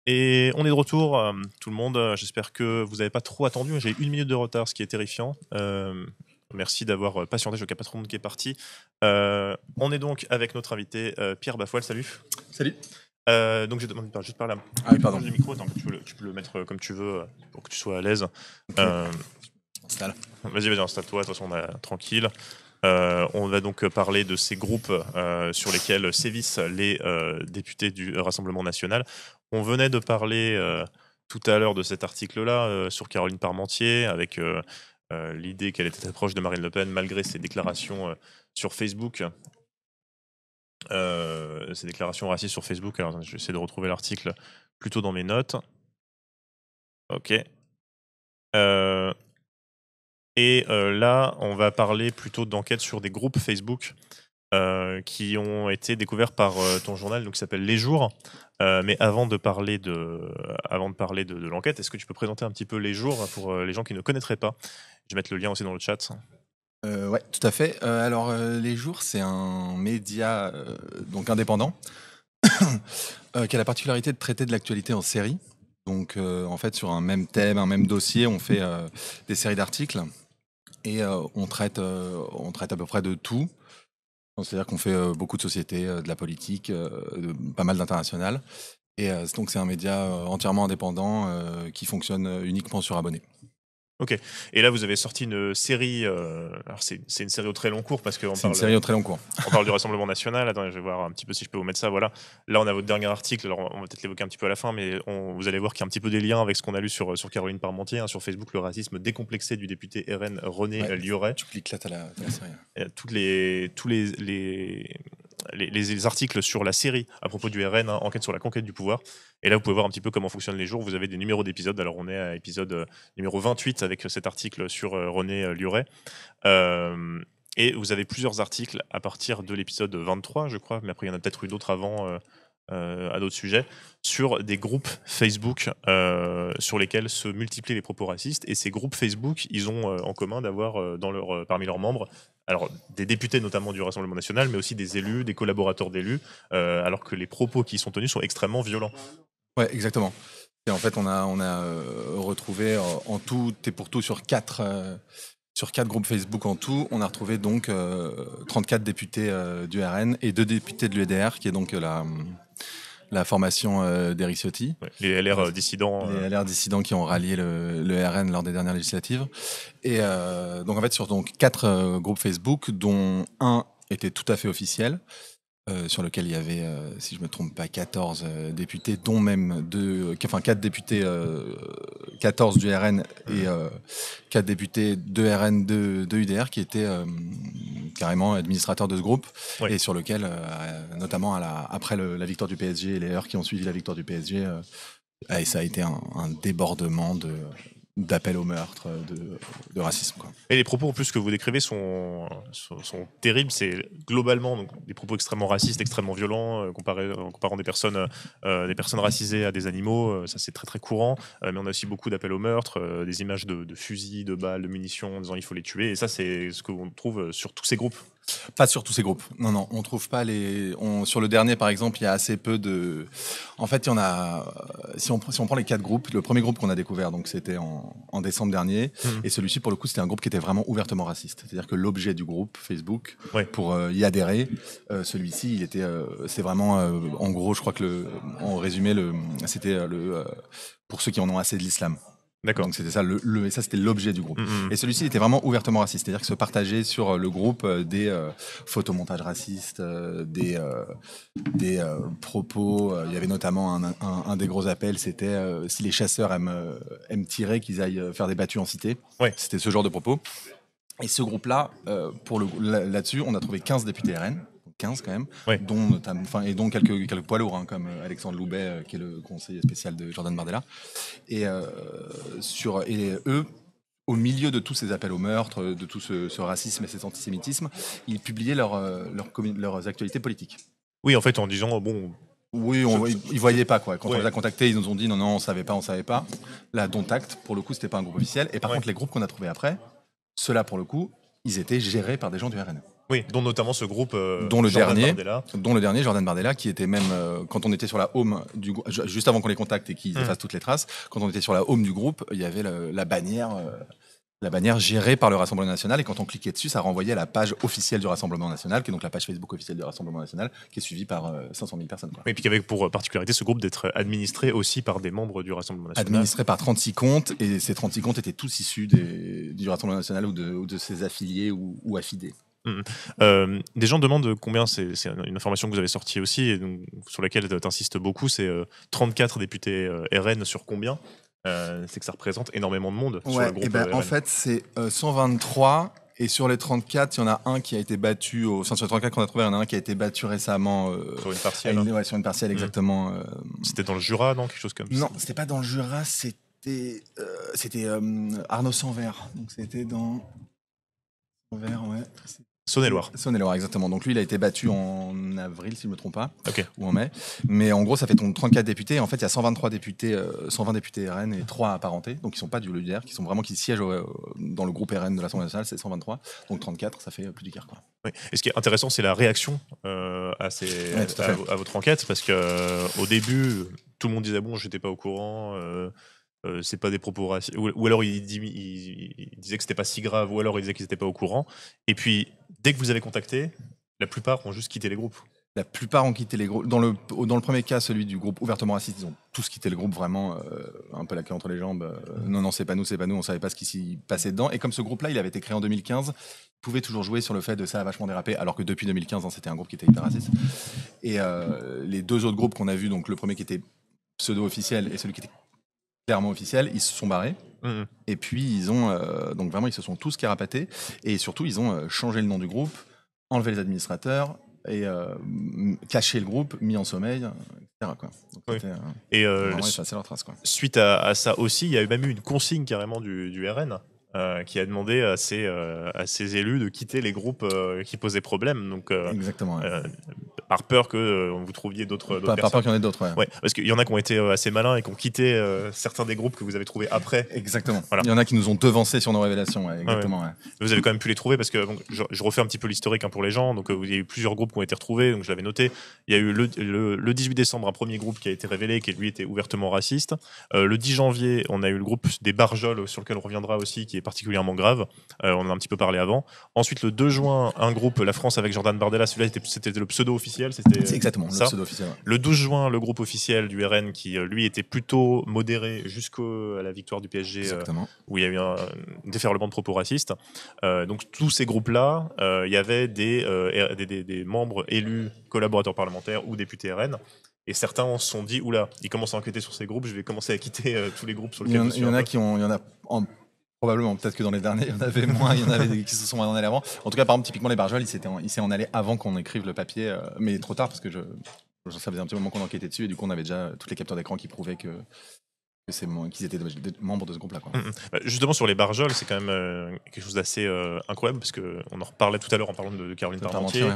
Et on est de retour, tout le monde. J'espère que vous n'avez pas trop attendu. J'ai 1 minute de retard, ce qui est terrifiant. Merci d'avoir patienté, je vois qu'il n'y a pas trop de monde qui est parti. On est donc avec notre invité Pierre Bafoil, salut. Salut. Donc j'ai demandé juste par là. Ah oui, pardon. Le micro, attends, tu peux le mettre comme tu veux pour que tu sois à l'aise. Okay. Installe. Vas-y, installe-toi, de toute façon on est tranquille. On va donc parler de ces groupes sur lesquels sévissent les députés du Rassemblement national. On venait de parler tout à l'heure de cet article-là sur Caroline Parmentier, avec l'idée qu'elle était très proche de Marine Le Pen, malgré ses déclarations sur Facebook. Ces déclarations racistes sur Facebook. Alors, je vais essayer de retrouver l'article plutôt dans mes notes. Ok. Là, on va parler plutôt d'enquêtes sur des groupes Facebook qui ont été découverts par ton journal, donc, qui s'appelle Les Jours. Mais avant de parler de l'enquête, est-ce que tu peux présenter un petit peu Les Jours pour les gens qui ne connaîtraient pas? Je vais mettre le lien aussi dans le chat. Ouais, tout à fait. Alors, Les Jours, c'est un média donc indépendant qui a la particularité de traiter de l'actualité en série. Donc, en fait, sur un même thème, un même dossier, on fait des séries d'articles et on traite à peu près de tout. C'est-à-dire qu'on fait beaucoup de sociétés, de la politique, pas mal d'international. Et donc, c'est un média entièrement indépendant qui fonctionne uniquement sur abonnés. Ok. Et là, vous avez sorti une série. Alors, c'est une série au très long cours parce que c'est une série au très long cours. On parle du Rassemblement national. Attends, je vais voir un petit peu si je peux vous mettre ça. Voilà. Là, on a votre dernier article. Alors, on va peut-être l'évoquer un petit peu à la fin, mais vous allez voir qu'il y a un petit peu des liens avec ce qu'on a lu sur Caroline Parmentier, hein, sur Facebook, le racisme décomplexé du député RN René Liorey. Tu cliques là, t'as la série. Et tous les articles sur la série à propos du RN, hein, enquête sur la conquête du pouvoir. Et là, vous pouvez voir un petit peu comment fonctionnent les jours. Vous avez des numéros d'épisodes. Alors, on est à épisode numéro 28 avec cet article sur René Liorey. Et vous avez plusieurs articles à partir de l'épisode 23, je crois, mais après, il y en a peut-être eu d'autres avant à d'autres sujets, sur des groupes Facebook sur lesquels se multiplient les propos racistes. Et ces groupes Facebook, ils ont en commun d'avoir parmi leurs membres alors, des députés notamment du Rassemblement national, mais aussi des élus, des collaborateurs d'élus, alors que les propos qui y sont tenus sont extrêmement violents. Ouais, exactement. Et en fait, on a retrouvé en tout et pour tout sur 4 groupes Facebook en tout, on a retrouvé donc 34 députés du RN et 2 députés de l'UDR, qui est donc la formation d'Éric Ciotti. Ouais, les LR dissidents. Les LR dissidents qui ont rallié le RN lors des dernières législatives. Et donc en fait, sur 4 groupes Facebook, dont un était tout à fait officiel, sur lequel il y avait, si je me trompe pas, 14 députés, dont même 4 députés, 14 du RN et 4 députés de RN de UDR qui étaient carrément administrateurs de ce groupe, et sur lequel, notamment après la victoire du PSG et les heures qui ont suivi la victoire du PSG, et ça a été un débordement d'appels au meurtre, de racisme, quoi. Et les propos en plus que vous décrivez sont terribles. C'est globalement donc, des propos extrêmement racistes, extrêmement violents, comparant des personnes racisées à des animaux. Ça, c'est très très courant. Mais on a aussi beaucoup d'appels au meurtre, des images de fusils, de balles, de munitions, en disant il faut les tuer. Et ça, c'est ce qu'on trouve sur tous ces groupes. Pas sur tous ces groupes. Non, on trouve pas sur le dernier, par exemple, il y a assez peu de. En fait, il y en a. Si on prend les 4 groupes, le premier groupe qu'on a découvert, donc c'était en décembre dernier, et celui-ci, pour le coup, c'était un groupe qui était vraiment ouvertement raciste. C'est-à-dire que l'objet du groupe Facebook, pour y adhérer, celui-ci, il était. C'est vraiment, en gros, je crois que en résumé, c'était pour ceux qui en ont assez de l'islam. D'accord. Donc c'était ça, et ça c'était l'objet du groupe. Et celui-ci était vraiment ouvertement raciste, c'est-à-dire que se partageait sur le groupe des photomontages racistes, des propos. Il y avait notamment un des gros appels, c'était si les chasseurs aiment tirer, qu'ils aillent faire des battues en cité. Ouais. C'était ce genre de propos. Et ce groupe-là, là-dessus, on a trouvé 15 députés RN. 15 quand même, dont quelques poids lourds, hein, comme Alexandre Loubet, qui est le conseiller spécial de Jordan Bardella. Et eux, au milieu de tous ces appels au meurtre, de tout ce racisme et cet antisémitisme, ils publiaient leurs actualités politiques. Oui, en fait, en disant bon. Oui, ils voyaient pas, quoi. Quand on les a contactés, ils nous ont dit non, on savait pas. Là, dont acte, pour le coup, c'était pas un groupe officiel. Et par contre, les groupes qu'on a trouvés après, ceux-là, pour le coup, ils étaient gérés par des gens du RN. Oui, dont notamment ce groupe dont le Jordan dernier, Bardella. dont le dernier, Jordan Bardella, qui était même, quand on était sur la home juste avant qu'on les contacte et qu'ils effacent toutes les traces, quand on était sur la home du groupe, il y avait la bannière gérée par le Rassemblement national, et quand on cliquait dessus, ça renvoyait à la page officielle du Rassemblement national, qui est donc la page Facebook officielle du Rassemblement national, qui est suivie par 500 000 personnes. Quoi. Et puis qui avait pour particularité ce groupe d'être administré aussi par des membres du Rassemblement national. Administré par 36 comptes, et ces 36 comptes étaient tous issus du Rassemblement national ou de ses affiliés ou affidés. Des gens demandent combien, c'est une information que vous avez sortie aussi, et donc, sur laquelle tu insistes beaucoup, c'est 34 députés RN sur combien c'est que ça représente énormément de monde sur le groupe RN. En fait, c'est 123, et sur les 34, il y en a un qui a été battu, sur les 34 qu'on a trouvé, il y en a un qui a été battu récemment. Sur une partielle. Sur une partielle, exactement. C'était dans le Jura, non? Quelque chose comme ça? Non, c'était pas dans le Jura, c'était Arnaud Sanvert. Donc c'était dans... Sanvert, ouais. Saône-et-Loire. Saône-et-Loire, exactement. Donc lui, il a été battu en avril, si je ne me trompe pas, okay. Ou en mai. Mais en gros, ça fait 34 députés. En fait, il y a 123 députés, 120 députés RN et 3 apparentés. Donc, ils ne sont pas du LUDR, qui siègent dans le groupe RN de l'Assemblée nationale, c'est 123. Donc 34, ça fait plus du quart. Quoi. Oui. Et ce qui est intéressant, c'est la réaction à votre enquête, parce qu'au début, tout le monde disait bon, j'étais pas au courant. C'est pas des propos racistes, ou alors il disait que c'était pas si grave, ou alors il disait qu'ils étaient pas au courant. Et puis dès que vous avez contacté, la plupart ont juste quitté les groupes. La plupart ont quitté les groupes. Dans le premier cas, celui du groupe ouvertement raciste, ils ont tous quitté le groupe, vraiment un peu la queue entre les jambes. Non, c'est pas nous, on savait pas ce qui s'y passait dedans. Et comme ce groupe-là, il avait été créé en 2015, il pouvait toujours jouer sur le fait de ça a vachement dérapé, alors que depuis 2015, c'était un groupe qui était hyper raciste. Et les deux autres groupes qu'on a vus, donc le premier qui était pseudo-officiel et celui qui était clairement officiel, ils se sont barrés. Et puis ils ont donc vraiment ils se sont tous carapatés, et surtout ils ont changé le nom du groupe, enlevé les administrateurs et caché le groupe, mis en sommeil, etc. Quoi. Donc, oui. Et effacer leur trace, quoi. Suite à ça aussi, il y a même eu une consigne carrément du RN qui a demandé à ses élus de quitter les groupes qui posaient problème. Donc, exactement. Ouais. Par peur que vous trouviez d'autres personnes. Par peur qu'il y en ait d'autres, ouais. Ouais, parce qu'il y en a qui ont été assez malins et qui ont quitté certains des groupes que vous avez trouvés après. Exactement. Voilà. Il y en a qui nous ont devancés sur nos révélations, ouais, exactement. Ouais. Vous avez quand même pu les trouver, parce que donc, je refais un petit peu l'historique pour les gens. Donc, il y a eu plusieurs groupes qui ont été retrouvés, donc je l'avais noté. Il y a eu le 18 décembre un premier groupe qui a été révélé, qui lui était ouvertement raciste. Le 10 janvier, on a eu le groupe des Barjols, sur lequel on reviendra aussi, qui est particulièrement grave. On en a un petit peu parlé avant. Ensuite, le 2 juin, un groupe, La France avec Jordan Bardella, celui-là c'était le pseudo officiel. C'est exactement ça. Le pseudo officiel. Ouais. Le 12 juin, le groupe officiel du RN qui, lui, était plutôt modéré jusqu'à la victoire du PSG, où il y a eu un déferlement de propos racistes. Donc, tous ces groupes-là, il y avait des membres élus, collaborateurs parlementaires ou députés RN. Et certains se sont dit, oula, ils commencent à enquêter sur ces groupes, je vais commencer à quitter tous les groupes sur lesquels je suis. Il y en a probablement, peut-être que dans les derniers, il y en avait moins, il y en avait qui se sont en allés avant. En tout cas, par exemple, typiquement, les Barjols, ils s'est en allés avant qu'on écrive le papier, mais trop tard, parce que ça faisait un petit moment qu'on enquêtait dessus, et du coup, on avait déjà tous les capteurs d'écran qui prouvaient qu'ils étaient membres de ce groupe-là. Quoi. Justement, sur les Barjols, c'est quand même quelque chose d'assez incroyable, parce qu'on en reparlait tout à l'heure en parlant de Caroline Parmentier,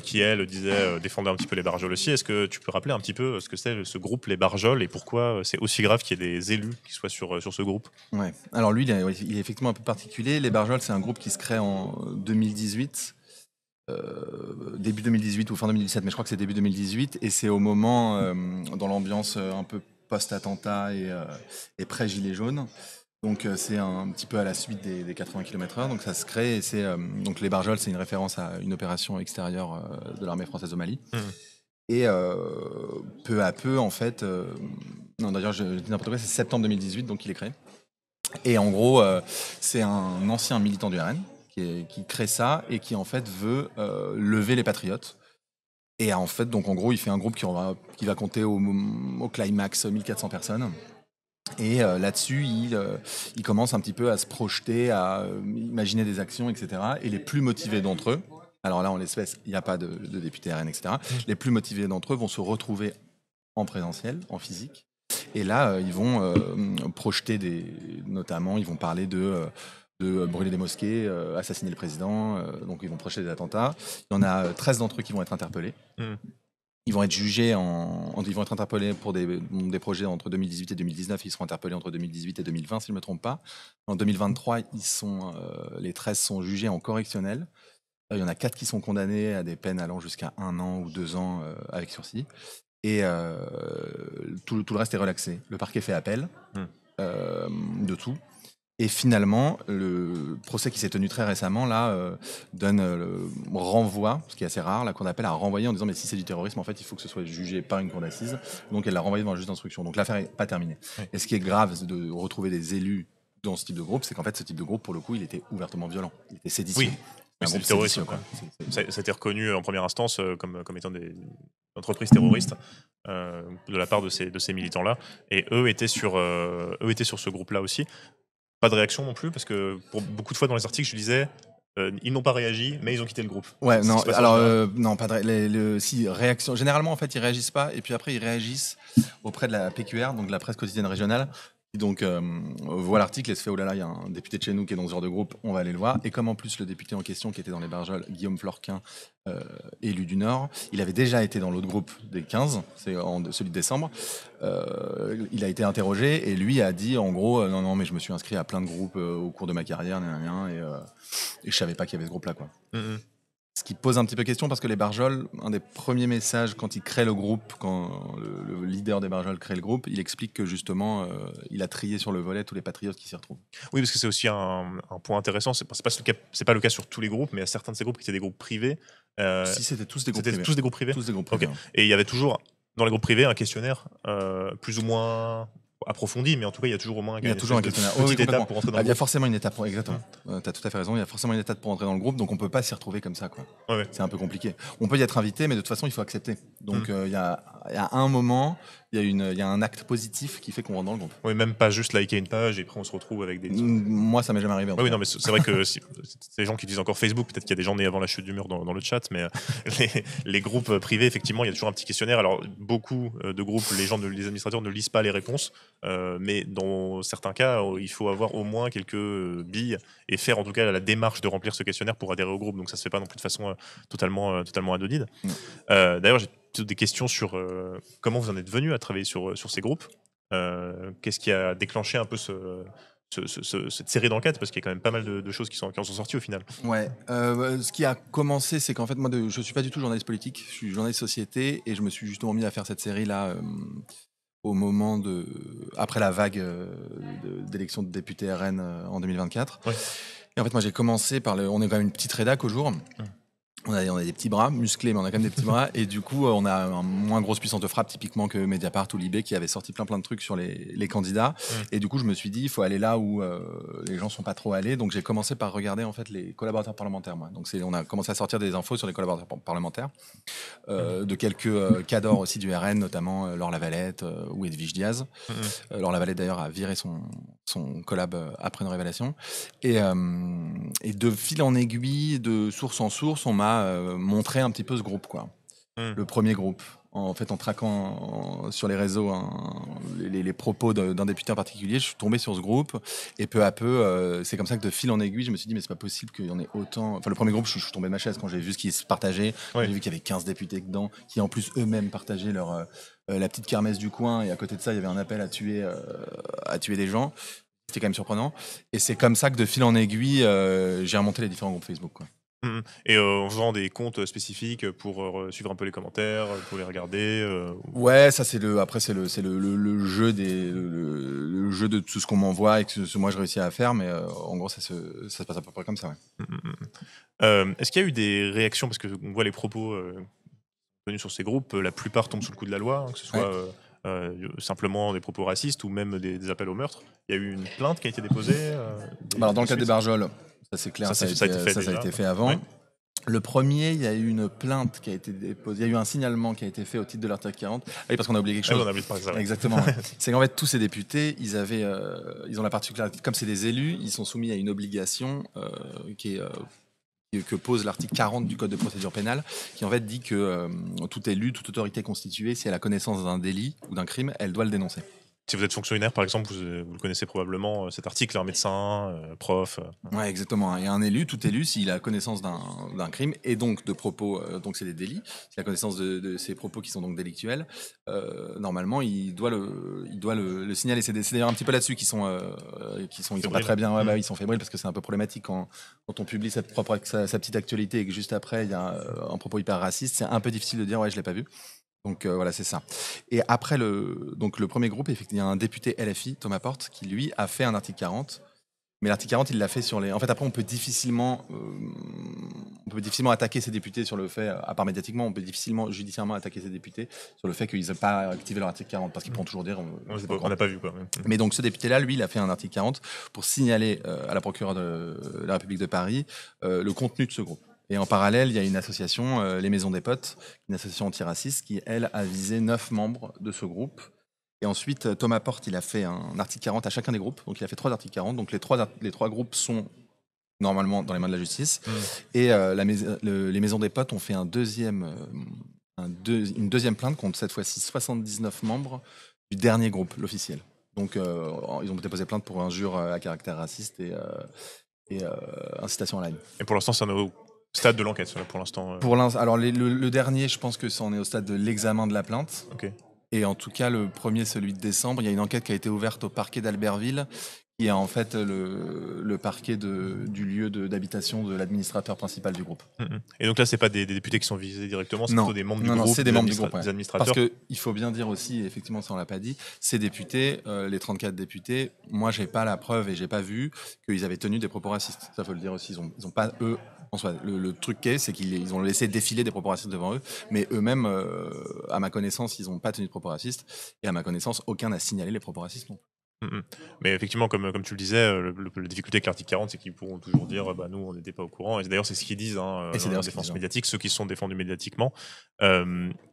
qui, elle, disait défendait un petit peu les Barjols aussi. Est-ce que tu peux rappeler un petit peu ce que c'est ce groupe, les Barjols, et pourquoi c'est aussi grave qu'il y ait des élus qui soient sur ce groupe? Ouais. Alors lui, il est effectivement un peu particulier. Les Barjols, c'est un groupe qui se crée en 2018. Début 2018 ou fin 2017, mais je crois que c'est début 2018, et c'est au moment, dans l'ambiance un peu post-attentat et pré-gilet jaune. Donc c'est un petit peu à la suite des 80 km/h, donc ça se crée, et donc les Barjols, c'est une référence à une opération extérieure de l'armée française au Mali. Et peu à peu, en fait, non d'ailleurs je dis n'importe quoi, c'est septembre 2018, donc il est créé. Et en gros, c'est un ancien militant du RN qui crée ça, et qui en fait veut lever les patriotes. Et en fait, donc en gros, il fait un groupe qui va compter au climax 1400 personnes. Et là-dessus, il commence un petit peu à se projeter, à imaginer des actions, etc. Et les plus motivés d'entre eux, alors là, en l'espèce, il n'y a pas de député RN, etc. Les plus motivés d'entre eux vont se retrouver en présentiel, en physique. Et là, ils vont projeter notamment, ils vont parler de brûler des mosquées, assassiner le président, donc ils vont projeter des attentats. Il y en a 13 d'entre eux qui vont être interpellés. Ils vont être jugés, ils vont être interpellés pour des projets entre 2018 et 2019, ils seront interpellés entre 2018 et 2020, si je ne me trompe pas. En 2023, les 13 sont jugés en correctionnel. Il y en a 4 qui sont condamnés à des peines allant jusqu'à 1 an ou 2 ans avec sursis. Et tout le reste est relaxé. Le parquet fait appel de tout. Et finalement, le procès qui s'est tenu très récemment là donne le renvoi, ce qui est assez rare. La cour d'appel a renvoyé en disant mais si c'est du terrorisme, en fait, il faut que ce soit jugé par une cour d'assises. Donc elle l'a renvoyé devant un juge d'instruction. Donc l'affaire n'est pas terminée. Oui. Et ce qui est grave de retrouver des élus dans ce type de groupe, c'est qu'en fait, ce type de groupe, pour le coup, il était ouvertement violent. Il était séditieux. Oui. Un C'est groupe du terrorisme. séditieux, quoi. Ça a été reconnu en première instance comme étant des entreprises terroristes de la part de ces militants-là. Et eux étaient sur ce groupe-là aussi. Pas de réaction non plus, parce que pour beaucoup de fois dans les articles, je disais ils n'ont pas réagi, mais ils ont quitté le groupe. Ouais, C'est non, ce qui se passe en alors général. non, pas de si réaction. Généralement, en fait, ils réagissent pas, et puis après, ils réagissent auprès de la PQR, donc la presse quotidienne régionale, qui donc voit l'article et se fait oh là là, il y a un député de chez nous qui est dans ce genre de groupe, on va aller le voir. Et comme en plus le député en question qui était dans les Barjols, Guillaume Florquin, élu du Nord, il avait déjà été dans l'autre groupe des 15, c'est celui de décembre. Il a été interrogé et lui a dit en gros non, mais je me suis inscrit à plein de groupes au cours de ma carrière, et je savais pas qu'il y avait ce groupe-là, quoi. Mhm. Ce qui pose un petit peu question parce que les Barjols, un des premiers messages quand ils créent le groupe, quand le leader des Barjols crée le groupe, il explique que justement il a trié sur le volet tous les patriotes qui s'y retrouvent. Oui, parce que c'est aussi un point intéressant. C'est pas le cas sur tous les groupes, mais il y a certains de ces groupes qui étaient des groupes privés. Si c'était tous des groupes C'était privés. tous des groupes privés. Tous des groupes Ok. privés. Ouais. Et il y avait toujours dans les groupes privés un questionnaire plus ou moins approfondi, mais en tout cas, il y a toujours au moins Il y a toujours un questionnaire. petite Oui, complètement. étape pour entrer dans Il le y a groupe. forcément une étape pour exactement. Tu as tout à fait raison. Il y a forcément une étape pour entrer dans le groupe, donc on peut pas s'y retrouver comme ça, quoi. Ouais, ouais. C'est un peu compliqué. On peut y être invité, mais de toute façon, il faut accepter. Donc il y a un moment, il y a un acte positif qui fait qu'on rentre dans le groupe. Oui, même pas juste liker une page et après on se retrouve avec des. Moi, ça m'est jamais arrivé. En tout Oui, cas. non, mais c'est vrai que c'est des gens qui utilisent encore Facebook. Peut-être qu'il y a des gens nés avant la chute du mur dans le chat, mais les groupes privés, effectivement, il y a toujours un petit questionnaire. Alors, beaucoup de groupes, les administrateurs ne lisent pas les réponses, mais dans certains cas, il faut avoir au moins quelques billes et faire en tout cas la démarche de remplir ce questionnaire pour adhérer au groupe. Donc, ça se fait pas non plus de façon totalement anodine. Mm. D'ailleurs, j'ai des questions sur comment vous en êtes venu à travailler sur ces groupes. Qu'est-ce qui a déclenché un peu cette série d'enquêtes, parce qu'il y a quand même pas mal de choses qui en sont sorties au final. Ouais. Ce qui a commencé, c'est qu'en fait, moi, je suis pas du tout journaliste politique. Je suis journaliste société et je me suis justement mis à faire cette série-là au moment après la vague d'élection de député RN en 2024. Ouais. Et en fait, moi, j'ai commencé par on est quand même une petite rédac au jour. On a des petits bras musclés, mais on a quand même des petits bras. Et du coup, on a une moins grosse puissance de frappe, typiquement que Mediapart ou Libé, qui avait sorti plein de trucs sur les candidats. Et du coup, je me suis dit, il faut aller là où les gens sont pas trop allés. Donc, j'ai commencé par regarder en fait les collaborateurs parlementaires. Moi. Donc, on a commencé à sortir des infos sur les collaborateurs parlementaires, de quelques cadors aussi du RN, notamment Laure Lavalette ou Edwige Diaz. Laure Lavalette, d'ailleurs, a viré son collab après une révélation. Et de fil en aiguille, de source en source, on m'a montré un petit peu ce groupe, quoi. Le premier groupe. En fait, en traquant sur les réseaux les propos d'un député en particulier, je suis tombé sur ce groupe. Et peu à peu, c'est comme ça que de fil en aiguille, je me suis dit, mais c'est pas possible qu'il y en ait autant. Enfin, le premier groupe, je suis tombé de ma chaise quand j'ai vu ce qui se partageait. Ouais. J'ai vu qu'il y avait 15 députés dedans, qui en plus eux-mêmes partageaient la petite kermesse du coin. Et à côté de ça, il y avait un appel à tuer des gens. C'était quand même surprenant. Et c'est comme ça que de fil en aiguille, j'ai remonté les différents groupes Facebook, quoi. Et en faisant des comptes spécifiques pour suivre un peu les commentaires, pour les regarder. Ouais, ça c'est le jeu le jeu de tout ce qu'on m'envoie et que moi je réussis à faire, mais en gros ça se passe à peu près comme ça. Ouais. Est-ce qu'il y a eu des réactions, parce qu'on voit les propos tenus sur ces groupes, la plupart tombent sous le coup de la loi, hein, que ce soit simplement des propos racistes ou même des appels au meurtre. Il y a eu une plainte qui a été déposée. Alors dans le cas des Barjols, ça c'est clair, Ça a été fait avant. Ouais. Le premier, il y a eu une plainte qui a été déposée, il y a eu un signalement qui a été fait au titre de l'article 40. Ah oui, parce qu'on a oublié quelque chose. On a oublié de parler de ça. Ouais. Exactement. Ouais. C'est qu'en fait, tous ces députés, ils ont la particularité, comme c'est des élus, ils sont soumis à une obligation que pose l'article 40 du Code de procédure pénale, qui en fait dit que tout élu, toute autorité constituée, si elle a connaissance d'un délit ou d'un crime, elle doit le dénoncer. Si vous êtes fonctionnaire, par exemple, vous le connaissez probablement, cet article, un médecin, prof. Ouais, exactement. Et un élu, tout élu, s'il a connaissance d'un crime et donc de propos, donc c'est des délits, s'il a connaissance de ces propos qui sont donc délictuels, normalement, il doit le signaler. C'est d'ailleurs un petit peu là-dessus ils sont pas Fébrile. très bien. Ouais, bah, ils sont fébriles parce que c'est un peu problématique quand on publie sa petite actualité et que juste après, il y a un propos hyper raciste. C'est un peu difficile de dire, ouais, je l'ai pas vu. Donc voilà, c'est ça. Et après donc le premier groupe, effectivement, il y a un député LFI, Thomas Porte, qui lui a fait un article 40. Mais l'article 40, il l'a fait sur les. En fait, après, on peut difficilement attaquer ces députés sur le fait, à part médiatiquement, on peut difficilement judiciairement attaquer ces députés sur le fait qu'ils n'aient pas activé leur article 40, parce qu'ils pourront toujours dire. On n'a pas vu quoi. Mais donc ce député-là, lui, il a fait un article 40 pour signaler à la procureure de la République de Paris le contenu de ce groupe. Et en parallèle, il y a une association, les Maisons des Potes, une association antiraciste, qui, elle, a visé 9 membres de ce groupe. Et ensuite, Thomas Porte, il a fait un article 40 à chacun des groupes. Donc, il a fait 3 articles 40. Donc, les trois groupes sont normalement dans les mains de la justice. Et les Maisons des Potes ont fait une deuxième plainte contre, cette fois-ci, 79 membres du dernier groupe, l'officiel. Donc, ils ont déposé plainte pour injure à caractère raciste et incitation à la haine. Et pour l'instant, c'est au stade de l'enquête, pour l'instant. Alors, le dernier, je pense que ça en est au stade de l'examen de la plainte. Ok. Et en tout cas, le premier, celui de décembre, il y a une enquête qui a été ouverte au parquet d'Albertville, qui est en fait le parquet du lieu d'habitation de l'administrateur principal du groupe. Et donc là, c'est pas des députés qui sont visés directement, c'est plutôt des membres du groupe, c'est des membres du groupe, des administrateurs. Parce qu'il faut bien dire aussi, effectivement, ça on l'a pas dit, ces députés, les 34 députés, moi j'ai pas la preuve et j'ai pas vu qu'ils avaient tenu des propos racistes. Ça faut le dire aussi, ils ont pas eux. En soi, le truc c'est qu'ils ont laissé défiler des propos racistes devant eux, mais eux-mêmes, à ma connaissance, ils n'ont pas tenu de propos racistes, et à ma connaissance, aucun n'a signalé les propos racistes non plus. Mais effectivement, comme tu le disais, la difficulté avec l'article 40, c'est qu'ils pourront toujours dire nous, on n'était pas au courant. Et d'ailleurs, c'est ce qu'ils disent dans la défense médiatique, ceux qui sont défendus médiatiquement.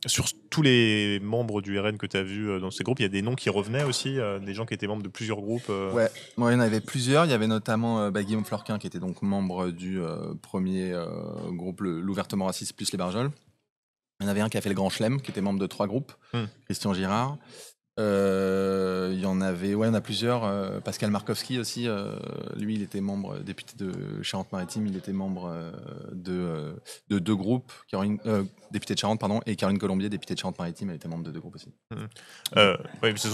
Sur tous les membres du RN que tu as vus dans ces groupes, il y a des noms qui revenaient aussi, des gens qui étaient membres de plusieurs groupes. Ouais, il y en avait plusieurs. Il y avait notamment Guillaume Florquin, qui était donc membre du premier groupe, l'ouvertement raciste plus les Barjols. Il y en avait un qui a fait le Grand Chelem, qui était membre de 3 groupes, Christian Girard. Il y en a plusieurs. Pascal Markowski aussi, lui, il était membre député de Charente-Maritime. Il était membre de 2 groupes. Député de Charente, pardon, et Caroline Colombier, députée de Charente-Maritime, elle était membre de 2 groupes aussi. Oui, tu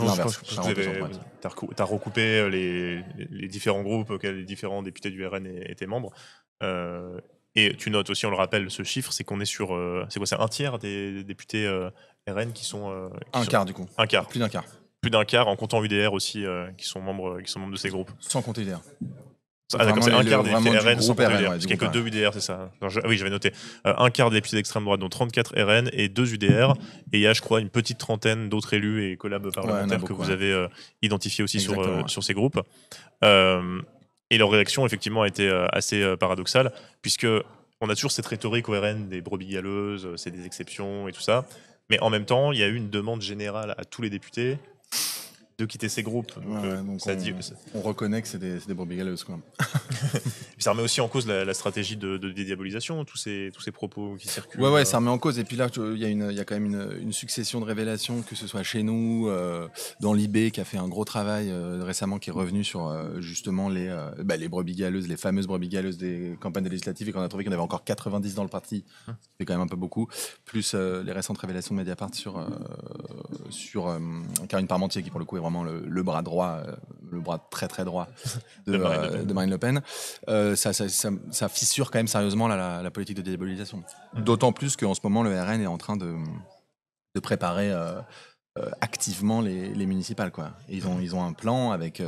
as recoupé les différents groupes auxquels les différents députés du RN étaient membres. Et tu notes aussi, on le rappelle, ce chiffre, c'est qu'on est sur c'est un tiers des députés RN qui sont un quart du coup. Un quart. Plus d'un quart. Plus d'un quart en comptant UDR aussi qui sont membres de ces groupes. Sans compter UDR. D'accord, c'est un quart des députés RN sans compter UDR. Parce qu'il n'y a que 2 UDR, c'est ça. Oui, j'avais noté. Un quart des députés d'extrême droite, dont 34 RN et 2 UDR. Et il y a, je crois, une petite trentaine d'autres élus et collabs parlementaires que vous avez identifiés aussi sur ces groupes. Et leur réaction, effectivement, a été assez paradoxale, puisque on a toujours cette rhétorique au RN des brebis galeuses, c'est des exceptions et tout ça. Mais en même temps, il y a eu une demande générale à tous les députés de quitter ces groupes. Donc, on reconnaît que c'est des brebis galeuses, quoi. Ça remet aussi en cause la stratégie de dédiabolisation, tous ces propos qui circulent. Ouais, ça remet en cause. Et puis là, il y a quand même une succession de révélations, que ce soit chez nous, dans l'IB, qui a fait un gros travail récemment, qui est revenu sur justement les brebis galeuses, les fameuses brebis galeuses des campagnes législatives, et qu'on a trouvé qu'il y en avait encore 90 dans le parti. C'est quand même un peu beaucoup. Plus les récentes révélations de Mediapart sur Karine Parmentier, qui pour le coup est vraiment le bras droit, le bras très très droit de Marine Le Pen. Ça fissure quand même sérieusement la politique de dédiabolisation. D'autant plus qu'en ce moment, le RN est en train de préparer activement les municipales, quoi. Et ils ont un plan avec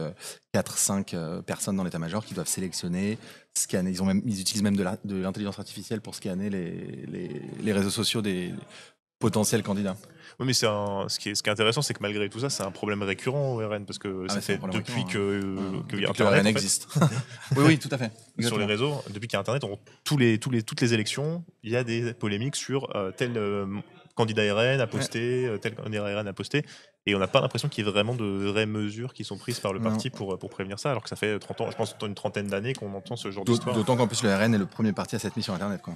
4-5 personnes dans l'état-major qui doivent sélectionner, scanner. Ils utilisent même de l'intelligence artificielle pour scanner les réseaux sociaux des potentiels candidats. Oui, mais ce qui est intéressant, c'est que malgré tout ça, c'est un problème récurrent au RN, parce que ça fait depuis que le RN existe. Oui, tout à fait. Exactement. Sur les réseaux, depuis qu'il y a Internet, toutes les élections, il y a des polémiques sur tel candidat RN a posté, tel candidat RN a posté, et on n'a pas l'impression qu'il y ait vraiment de vraies mesures qui sont prises par le parti pour prévenir ça, alors que ça fait 30 ans, je pense une trentaine d'années qu'on entend ce genre d'histoire. D'autant qu'en plus le RN est le premier parti à s'être mis sur Internet, quoi.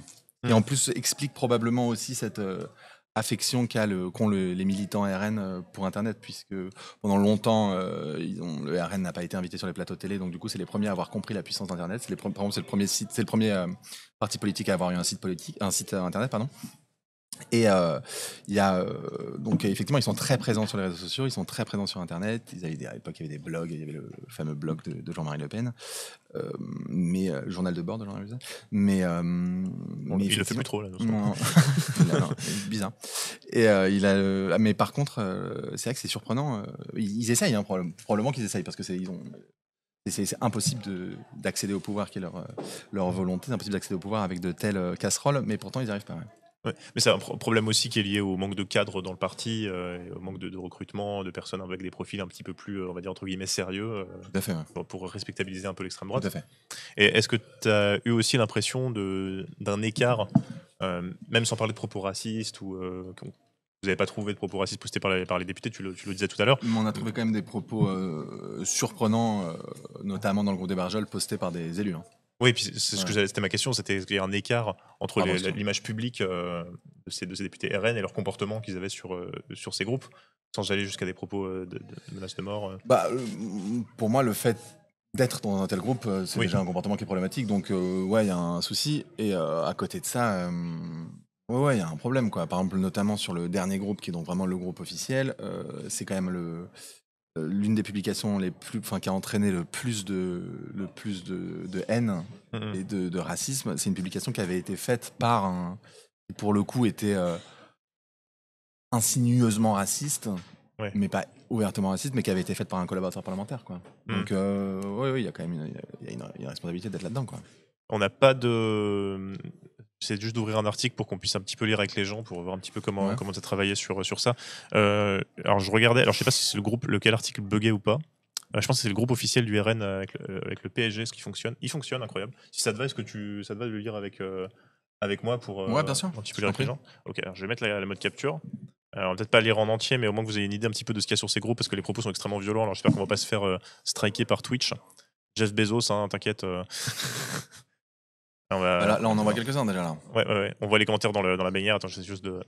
Et en plus explique probablement aussi affection qu'ont les militants RN pour Internet, puisque pendant longtemps, le RN n'a pas été invité sur les plateaux télé, donc du coup, c'est les premiers à avoir compris la puissance d'Internet. Par exemple, c'est le premier site, c'est le premier parti politique à avoir eu un site Internet, pardon. Et il y a donc effectivement, ils sont très présents sur les réseaux sociaux, ils sont très présents sur Internet. À l'époque, il y avait des blogs, il y avait le fameux blog de Jean-Marie Le Pen, mais journal de bord de Jean-Marie Le Pen. Mais il le fait plus trop là. non, non, bizarre. Et mais par contre, c'est vrai que c'est surprenant. Ils essayent, hein, probablement qu'ils essayent, parce que c'est impossible d'accéder au pouvoir, qui est leur volonté. C'est impossible d'accéder au pouvoir avec de telles casseroles, mais pourtant ils n'y arrivent pas. Ouais. Ouais. Mais c'est un problème aussi qui est lié au manque de cadres dans le parti, et au manque de recrutement, de personnes avec des profils un petit peu plus, on va dire, entre guillemets, sérieux, Tout à fait, ouais. pour respectabiliser un peu l'extrême droite. Tout à fait. Et est-ce que tu as eu aussi l'impression d'un écart, même sans parler de propos racistes, ou que vous n'avez pas trouvé de propos racistes postés par les députés, tu le disais tout à l'heure. Mais on a trouvé quand même des propos surprenants, notamment dans le groupe des Barjols, postés par des élus. Hein. Oui, puis c'était ma question, c'était est-ce qu'il y a un écart entre l'image publique de ces députés RN et leur comportement qu'ils avaient sur ces groupes, sans aller jusqu'à des propos de menaces de mort. Pour moi, le fait d'être dans un tel groupe, c'est déjà un comportement qui est problématique, donc ouais, il y a un souci. Et à côté de ça, ouais, il y a un problème, quoi. Par exemple, notamment sur le dernier groupe, qui est donc vraiment le groupe officiel, c'est quand même l'une des publications qui a entraîné le plus de haine et de racisme. C'est une publication qui avait été faite par qui pour le coup était insinueusement raciste, mais pas ouvertement raciste, mais qui avait été faite par un collaborateur parlementaire, quoi. Donc oui, il y a quand même une responsabilité d'être là-dedans, quoi. On n'a pas de... C'est juste d'ouvrir un article pour qu'on puisse un petit peu lire avec les gens, pour voir un petit peu comment tu as travaillé sur ça. Alors je regardais, alors je sais pas si c'est lequel article buguait ou pas. Je pense que c'est le groupe officiel du RN avec le PSG, ce qui fonctionne. Il fonctionne, incroyable. Si ça te va, est-ce que ça te va de le lire avec moi pour bien sûr. un petit peu lire avec les gens. Ok, alors je vais mettre la mode capture. On va peut-être pas lire en entier, mais au moins que vous ayez une idée un petit peu de ce qu'il y a sur ces groupes, parce que les propos sont extrêmement violents. Alors j'espère qu'on va pas se faire striker par Twitch. Jeff Bezos, hein, t'inquiète. Là, on en voit quelques-uns déjà là. Ouais. On voit les commentaires dans la bannière. Attends, j'essaie juste de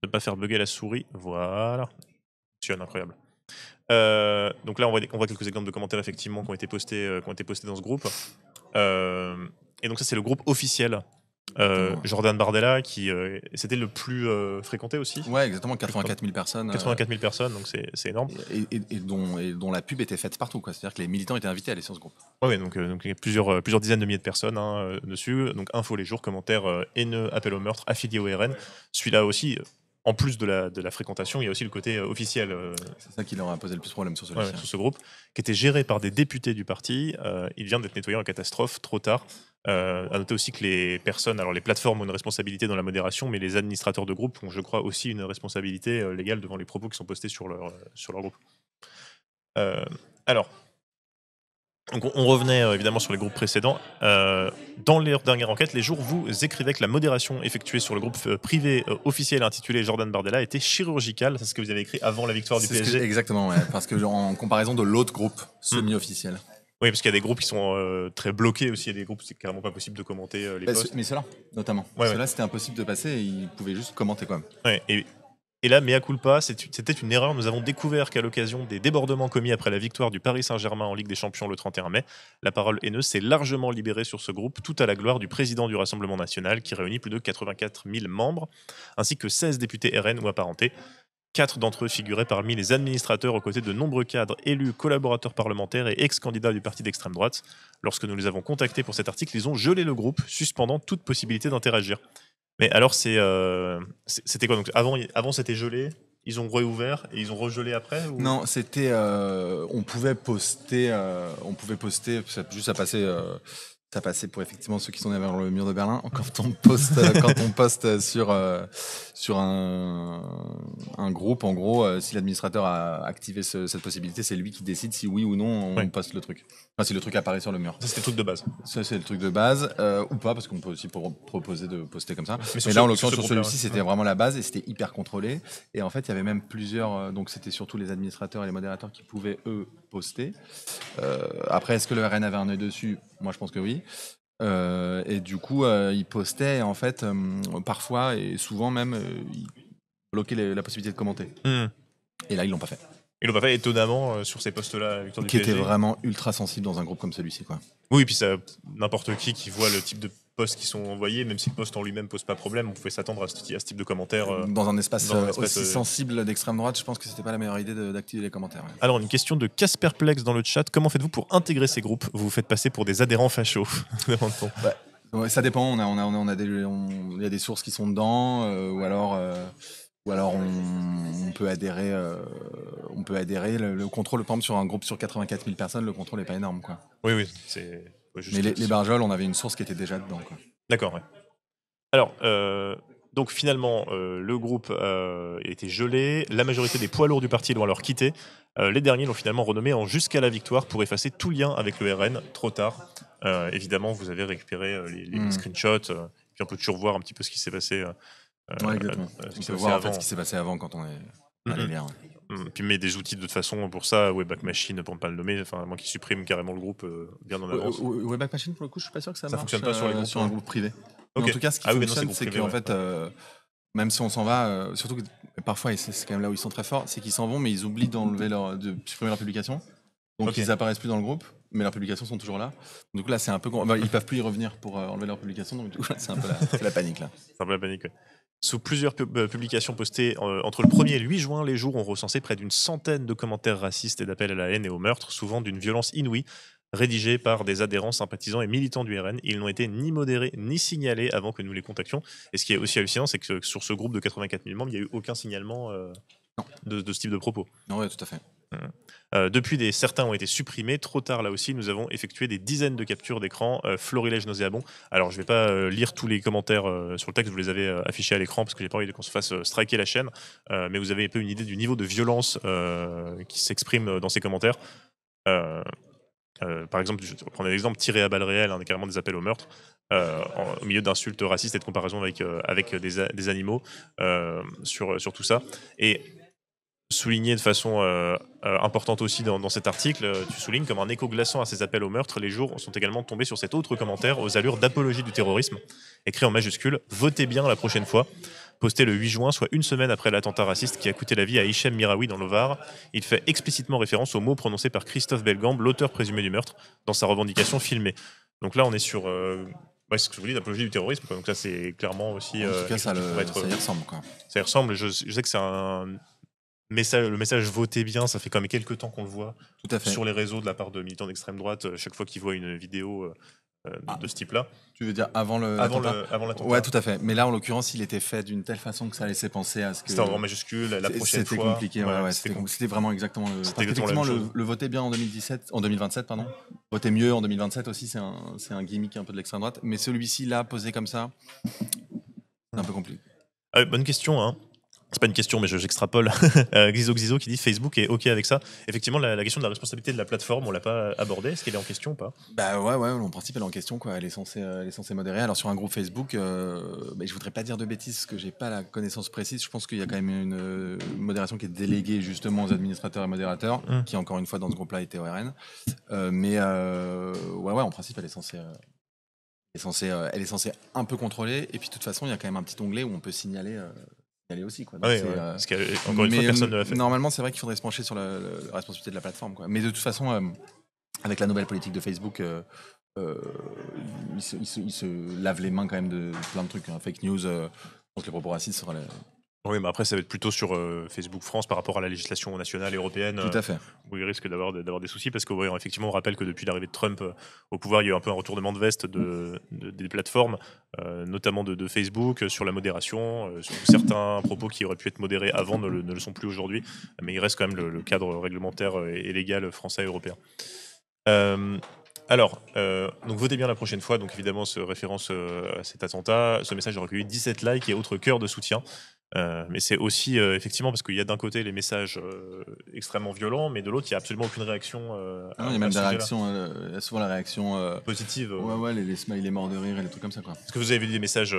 ne pas faire bugger la souris. Voilà. C'est incroyable. Donc là, on voit quelques exemples de commentaires effectivement qui ont été postés dans ce groupe. Et donc ça, c'est le groupe officiel. Jordan Bardella, qui c'était le plus fréquenté aussi. Ouais, exactement, 84 000 personnes. 84 000 personnes, donc c'est énorme. Et dont la pub était faite partout, quoi. C'est-à-dire que les militants étaient invités à aller sur ce groupe. Ouais, donc il y a plusieurs dizaines de milliers de personnes dessus. Donc info les jours, commentaires haineux, appel au meurtre, affilié au RN. Celui-là aussi, en plus de la fréquentation, il y a aussi le côté officiel. C'est ça qui leur a posé le plus de problème sur sur ce groupe, qui était géré par des députés du parti. Il vient d'être nettoyé en catastrophe, trop tard. À noter aussi que les plateformes ont une responsabilité dans la modération, mais les administrateurs de groupe ont, je crois, aussi une responsabilité légale devant les propos qui sont postés sur leur groupe. Alors, donc on revenait évidemment sur les groupes précédents. Dans leur dernière enquête, les jours, vous écrivez que la modération effectuée sur le groupe privé officiel intitulé Jordan Bardella était chirurgicale. C'est ce que vous avez écrit avant la victoire du PSG. Exactement, ouais, parce que en comparaison de l'autre groupe semi-officiel. Oui, parce qu'il y a des groupes qui sont très bloqués aussi. Il y a des groupes où c'est carrément pas possible de commenter les posts. Mais ceux-là, notamment. Ceux-là, c'était impossible de passer et ils pouvaient juste commenter quand même. Ouais, et là, mea culpa, c'était une erreur. Nous avons découvert qu'à l'occasion des débordements commis après la victoire du Paris Saint-Germain en Ligue des Champions le 31 mai, la parole haineuse s'est largement libérée sur ce groupe, tout à la gloire du président du Rassemblement national, qui réunit plus de 84 000 membres, ainsi que 16 députés RN ou apparentés. 4 d'entre eux figuraient parmi les administrateurs aux côtés de nombreux cadres, élus, collaborateurs parlementaires et ex-candidats du parti d'extrême droite. Lorsque nous les avons contactés pour cet article, ils ont gelé le groupe, suspendant toute possibilité d'interagir. Mais alors, c'était quoi? Donc, avant, c'était gelé, ils ont réouvert et ils ont regelé après ou... Non, c'était... on pouvait poster, juste ça passait pour effectivement ceux qui sont vers le mur de Berlin. Quand on poste sur un groupe, en gros, si l'administrateur a activé cette possibilité, c'est lui qui décide si oui ou non on poste le truc. Enfin, si le truc apparaît sur le mur. Ça, c'était le truc de base. Ça, c'est le truc de base, ou pas, parce qu'on peut aussi proposer de poster comme ça. Mais là, en l'occurrence, sur celui-ci, c'était vraiment la base et c'était hyper contrôlé. Et en fait, il y avait même plusieurs... donc, c'était surtout les administrateurs et les modérateurs qui pouvaient, eux, poster. Après, est-ce que le RN avait un œil dessus? Moi, je pense que oui. Et du coup, ils postaient en fait parfois et souvent même, ils bloquaient la possibilité de commenter. Hmm. Et là, ils l'ont pas fait. Ils l'ont pas fait étonnamment sur ces postes-là, victoire du Qui était PSG. vraiment ultra sensible dans un groupe comme celui-ci, quoi. Oui, et puis ça, n'importe qui voit le type de posts qui sont envoyés, même si le post en lui-même pose pas problème, on pouvait s'attendre à ce type de commentaires. Dans un espace, dans un espace, aussi sensible d'extrême droite, je pense que c'était pas la meilleure idée d'activer les commentaires. Ouais. Alors, une question de Casperplex dans le chat. Comment faites-vous pour intégrer ces groupes? Vous vous faites passer pour des adhérents fachos, demande-t-on. Ouais, ça dépend. Il y a des sources qui sont dedans, ou alors on peut adhérer. Le contrôle, par exemple, sur un groupe sur 84 000 personnes, le contrôle est pas énorme, quoi. Oui, c'est. Mais les Barjols, on avait une source qui était déjà dedans, quoi. D'accord, ouais. Alors, donc finalement, le groupe a été gelé. La majorité des poids lourds du parti l'ont alors quitté. Les derniers l'ont finalement renommé en Jusqu'à la victoire pour effacer tout lien avec le RN. Trop tard. Évidemment, vous avez récupéré les screenshots. Puis on peut toujours voir un petit peu ce qui s'est passé. Ouais, exactement. On peut voir en fait ce qui s'est passé avant quand on est allé lire. Puis met des outils de toute façon pour ça, Wayback Machine pour ne pas le nommer, enfin moi qui supprime carrément le groupe bien en avance. Wayback Machine pour le coup, je suis pas sûr que ça marche. Fonctionne pas sur les groupes, sur un groupe privé. Ok. Mais en tout cas, ce qui fonctionne, c'est qu'en fait, même si on s'en va, surtout que parfois, et c'est quand même là où ils sont très forts, c'est qu'ils s'en vont, mais ils oublient de supprimer leur publication. Donc ils apparaissent plus dans le groupe, mais leurs publications sont toujours là. Donc là, c'est un peu, ils peuvent plus y revenir pour enlever leur publication. Donc du coup, c'est un peu la panique là. C'est un peu la panique. Ouais. Sous plusieurs publications postées entre le 1er et le 8 juin, les jours ont recensé près d'une centaine de commentaires racistes et d'appels à la haine et au meurtre, souvent d'une violence inouïe, rédigés par des adhérents, sympathisants et militants du RN. Ils n'ont été ni modérés ni signalés avant que nous les contactions. Et ce qui est aussi hallucinant, c'est que sur ce groupe de 84 000 membres, il n'y a eu aucun signalement de ce type de propos. Non, ouais, tout à fait. Depuis, certains ont été supprimés. Trop tard, là aussi, nous avons effectué des dizaines de captures d'écran. Florilège nauséabond. Alors, je ne vais pas lire tous les commentaires sur le texte, vous les avez affichés à l'écran parce que j'ai pas envie qu'on se fasse striker la chaîne. Mais vous avez un peu une idée du niveau de violence qui s'exprime dans ces commentaires. Par exemple, je vais prendre un exemple, tiré à balles réelles, carrément des appels au meurtre, au milieu d'insultes racistes et de comparaisons avec des animaux sur tout ça. Et souligné de façon importante aussi dans cet article, tu soulignes comme un écho glaçant à ces appels au meurtre, les jours sont également tombés sur cet autre commentaire aux allures d'apologie du terrorisme, écrit en majuscule « Votez bien la prochaine fois », posté le 8 juin, soit une semaine après l'attentat raciste qui a coûté la vie à Hichem Miraoui dans le Var. Il fait explicitement référence aux mots prononcés par Christophe Belgambe, l'auteur présumé du meurtre, dans sa revendication filmée. Donc là, on est sur... c'est ce que je vous dis, l'apologie du terrorisme. Quoi. Donc là, c'est clairement aussi... En tout cas, ça y ressemble. Quoi. Ça y ressemble. Je sais que c'est un... le message votez bien, ça fait quand même quelques temps qu'on le voit sur les réseaux de la part de militants d'extrême droite, chaque fois qu'ils voient une vidéo de ce type-là. Tu veux dire avant l'attentat? Ouais, tout à fait. Mais là, en l'occurrence, il était fait d'une telle façon que ça laissait penser à ce que... C'était en majuscule, la prochaine fois. C'était compliqué, c'était vraiment exactement le... Effectivement, le voter bien en 2027, pardon. Voter mieux en 2027 aussi, c'est un gimmick un peu de l'extrême droite. Mais celui-ci, là, posé comme ça, c'est un peu compliqué. Bonne question, hein. C'est pas une question, mais j'extrapole. Xizo qui dit Facebook est OK avec ça. Effectivement, la question de la responsabilité de la plateforme, on l'a pas abordée. Est-ce qu'elle est en question ou pas? Bah ouais, en principe, elle est en question, quoi. Elle est censée modérer. Alors sur un groupe Facebook, je voudrais pas dire de bêtises parce que j'ai pas la connaissance précise. Je pense qu'il y a quand même une modération qui est déléguée justement aux administrateurs et modérateurs, qui encore une fois dans ce groupe-là était ORN. Mais en principe, elle est censée un peu contrôler. Et puis de toute façon, il y a quand même un petit onglet où on peut signaler. Aller aussi, quoi. Donc parce qu'encore une fois, personne ne l'a fait. Normalement, c'est vrai qu'il faudrait se pencher sur la responsabilité de la plateforme, quoi. Mais de toute façon, avec la nouvelle politique de Facebook, il se lave les mains quand même de plein de trucs. Hein. Fake news, je pense que les propos racistes sera Oui, mais après, ça va être plutôt sur Facebook France par rapport à la législation nationale et européenne. Tout à fait. Où il risque d'avoir des soucis parce qu'effectivement, on rappelle que depuis l'arrivée de Trump au pouvoir, il y a eu un peu un retournement de veste des plateformes, notamment de Facebook, sur la modération. Sur certains propos qui auraient pu être modérés avant ne le sont plus aujourd'hui. Mais il reste quand même le cadre réglementaire et légal français et européen. Donc votez bien la prochaine fois. Donc évidemment, référence à cet attentat. Ce message a recueilli 17 likes et autres cœurs de soutien. Mais c'est aussi effectivement parce qu'il y a d'un côté les messages extrêmement violents, mais de l'autre il n'y a absolument aucune réaction. Il y a même des réactions, souvent la réaction positive. Les smileys morts de rire et des trucs comme ça, quoi. Est-ce que vous avez vu des messages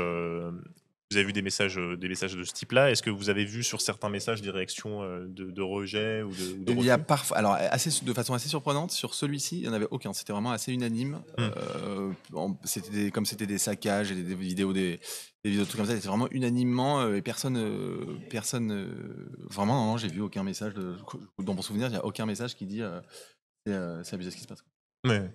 Vous avez vu des messages de ce type-là? Est-ce que vous avez vu sur certains messages des réactions de rejet ou de Il y a refus? parfois, alors de façon assez surprenante, sur celui-ci, il n'y en avait aucun. C'était vraiment assez unanime. Comme c'était des saccages et des vidéos, des vidéos de trucs comme ça, c'était vraiment unanimement et vraiment, non, j'ai vu aucun message dans mon souvenir, il n'y a aucun message qui dit c'est abusé ce qui se passe. Ouais.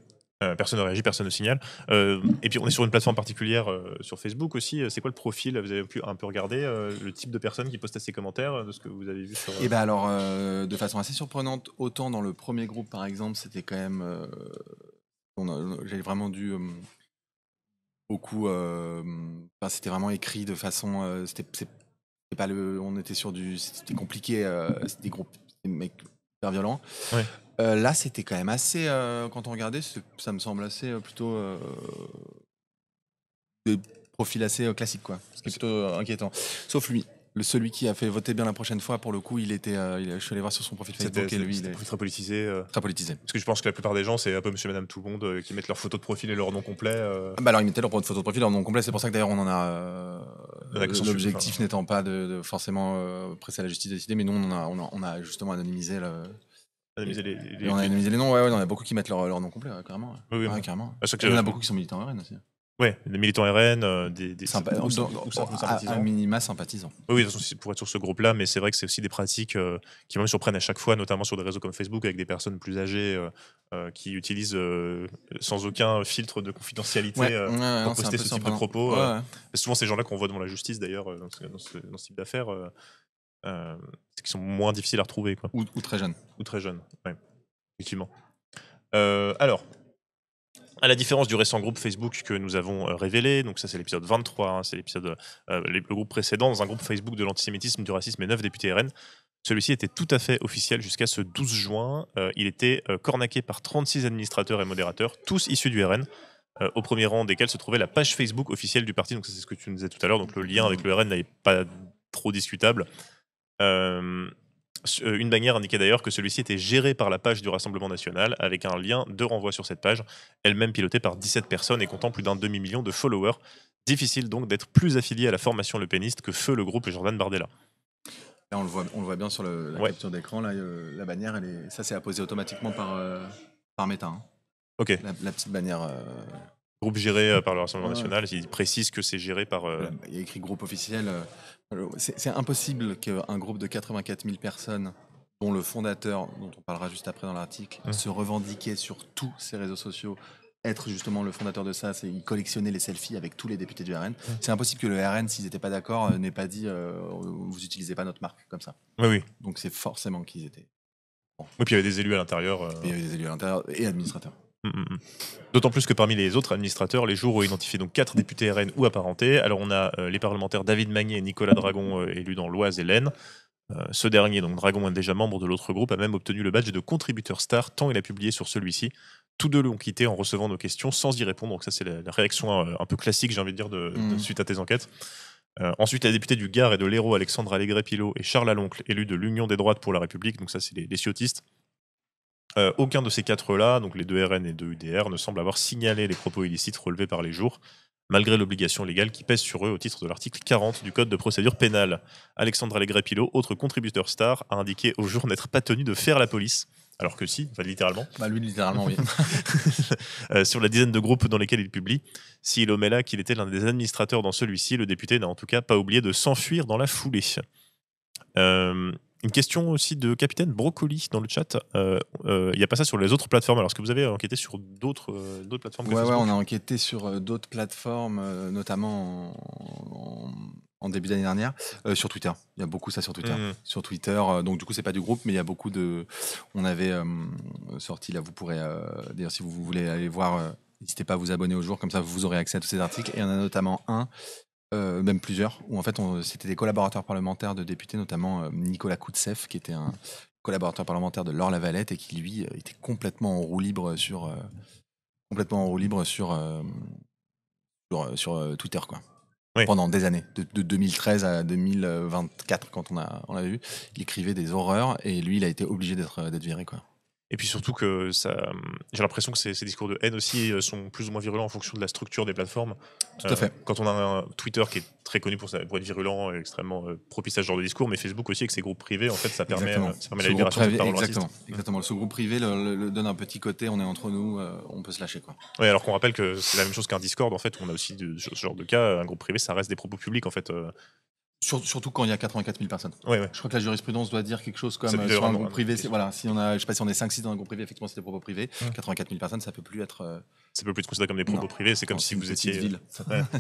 Personne ne réagit, personne ne signale. Et puis on est sur une plateforme particulière sur Facebook aussi. C'est quoi le profil? Vous avez pu un peu regarder le type de personnes qui postent ces commentaires de ce que vous avez vu sur. Et ben alors, de façon assez surprenante, autant dans le premier groupe par exemple, c'était quand même, j'ai vraiment dû beaucoup, c'était vraiment écrit de façon, c'était pas on était sur c'était compliqué, c'était des groupes, des mecs hyper violents. Ouais. Là, c'était quand même assez, quand on regardait, ça me semble assez plutôt des profils assez classiques quoi. Ce qui est plutôt inquiétant. Sauf lui. Celui qui a fait voter bien la prochaine fois, pour le coup, je suis allé voir sur son profil Facebook et lui, il est très politisé. très politisé. Parce que je pense que la plupart des gens, c'est un peu monsieur, madame, tout le monde qui mettent leur photo de profil et leur nom complet. Bah alors ils mettaient leur photo de profil, leur nom complet, c'est pour ça que d'ailleurs on en a l'objectif n'étant pas de forcément presser à la justice de décider, mais nous on a justement anonymisé Anonymiser on a anonymisé les noms, ouais, il y en a beaucoup qui mettent leur nom complet, carrément. Oui, Ouais, carrément. À chaque Il y en a beaucoup qui sont militants RN aussi. Ouais, des militants RN, des à minima sympathisants. Oui, de toute façon, c'est pour être sur ce groupe-là, mais c'est vrai que c'est aussi des pratiques qui me surprennent à chaque fois, notamment sur des réseaux comme Facebook, avec des personnes plus âgées qui utilisent sans aucun filtre de confidentialité pour poster ce type de propos. C'est souvent ces gens-là qu'on voit devant la justice, d'ailleurs, dans ce type d'affaires, c'est qui sont moins difficiles à retrouver. Quoi. Ou très jeunes. Ou très jeunes, oui, effectivement. Alors, à la différence du récent groupe Facebook que nous avons révélé, donc ça c'est l'épisode 23, hein, c'est l'épisode le groupe précédent, dans un groupe Facebook de l'antisémitisme, du racisme et 9 députés RN. Celui-ci était tout à fait officiel jusqu'à ce 12 juin. Il était cornaqué par 36 administrateurs et modérateurs, tous issus du RN, au premier rang desquels se trouvait la page Facebook officielle du parti. Donc ça c'est ce que tu nous disais tout à l'heure, donc le lien avec le RN n'est pas trop discutable. Une bannière indiquait d'ailleurs que celui-ci était géré par la page du Rassemblement national, avec un lien de renvoi sur cette page, elle-même pilotée par 17 personnes et comptant plus d'un demi-million de followers. Difficile donc d'être plus affilié à la formation lepéniste que feu le groupe Jordan Bardella. Là, on le voit bien sur la capture d'écran, là, la bannière, ça c'est apposé automatiquement par Meta. Hein. Ok. La petite bannière. Groupe géré par le Rassemblement national, il précise que c'est géré par... Il y a écrit groupe officiel. C'est impossible qu'un groupe de 84 000 personnes, dont le fondateur, dont on parlera juste après dans l'article, se revendiquait sur tous ses réseaux sociaux, être justement le fondateur de ça, il collectionnait les selfies avec tous les députés du RN. C'est impossible que le RN, s'ils n'étaient pas d'accord, n'ait pas dit vous n'utilisez pas notre marque comme ça. Oui. Donc c'est forcément qu'ils étaient. Bon. Oui, puis il y avait des élus à l'intérieur. Il y avait des élus à l'intérieur et administrateurs. D'autant plus que parmi les autres administrateurs, les jours ont identifié donc 4 députés RN ou apparentés. Alors on a les parlementaires David Magnier et Nicolas Dragon, élus dans l'Oise et l'Aisne. Ce dernier, donc Dragon, est déjà membre de l'autre groupe, a même obtenu le badge de contributeur star tant il a publié sur celui-ci. Tous deux l'ont quitté en recevant nos questions sans y répondre. Donc ça c'est la réaction un peu classique, j'ai envie de dire, de suite à tes enquêtes. Ensuite, la députée du Gard et de l'Hérault, Alexandre Allégret-Pilot, et Charles Aloncle, élu de l'Union des droites pour la République. Donc ça c'est les ciotistes. Aucun de ces quatre-là, donc les deux RN et deux UDR, ne semble avoir signalé les propos illicites relevés par les jours, malgré l'obligation légale qui pèse sur eux au titre de l'article 40 du Code de procédure pénale. Alexandre Allégret-Pilot, autre contributeur star, a indiqué au jour n'être pas tenu de faire la police. Alors que si, enfin littéralement. Bah lui, littéralement, oui. Sur la dizaine de groupes dans lesquels il publie, s'il omet là qu'il était l'un des administrateurs dans celui-ci, le député n'a en tout cas pas oublié de s'enfuir dans la foulée. Une question aussi de Capitaine Brocoli dans le chat. Il n'y a pas ça sur les autres plateformes. Alors, est-ce que vous avez enquêté sur d'autres plateformes que Facebook ? On a enquêté sur d'autres plateformes, notamment en début d'année dernière. Sur Twitter. Il y a beaucoup ça sur Twitter. Sur Twitter, donc du coup, c'est pas du groupe, mais il y a beaucoup de... On avait sorti, là, vous pourrez... D'ailleurs, si vous voulez aller voir, n'hésitez pas à vous abonner au jour, comme ça, vous aurez accès à tous ces articles. Et il y en a notamment un... même plusieurs, où en fait c'était des collaborateurs parlementaires de députés, notamment Nicolas Koutsef, qui était un collaborateur parlementaire de Laure Lavalette et qui lui était complètement en roue libre sur Twitter quoi. Oui. Pendant des années, de 2013 à 2024 quand on l'avait vu, il écrivait des horreurs et lui il a été obligé d'être viré quoi. Et puis surtout que ça, j'ai l'impression que ces discours de haine aussi sont plus ou moins virulents en fonction de la structure des plateformes. Tout à fait. Quand on a un Twitter qui est très connu pour être virulent et extrêmement propice à ce genre de discours, mais Facebook aussi avec ses groupes privés, en fait, ça permet la libération de cette parole raciste. Exactement. Le sous-groupe privé le donne un petit côté, on est entre nous, on peut se lâcher, quoi. Oui, alors qu'on rappelle que c'est la même chose qu'un Discord, en fait, où on a aussi ce genre de cas. Un groupe privé, ça reste des propos publics, en fait. Surtout quand il y a 84 000 personnes. Ouais. Je crois que la jurisprudence doit dire quelque chose comme Ça sur un devrait groupe privé. Voilà, si on a, je sais pas si on est 5-6 dans un groupe privé, effectivement, c'est des propos privés. 84 000 personnes, ça peut plus être. Ça peut plus être considéré comme des propos privés. C'est comme si vous étiez, ville.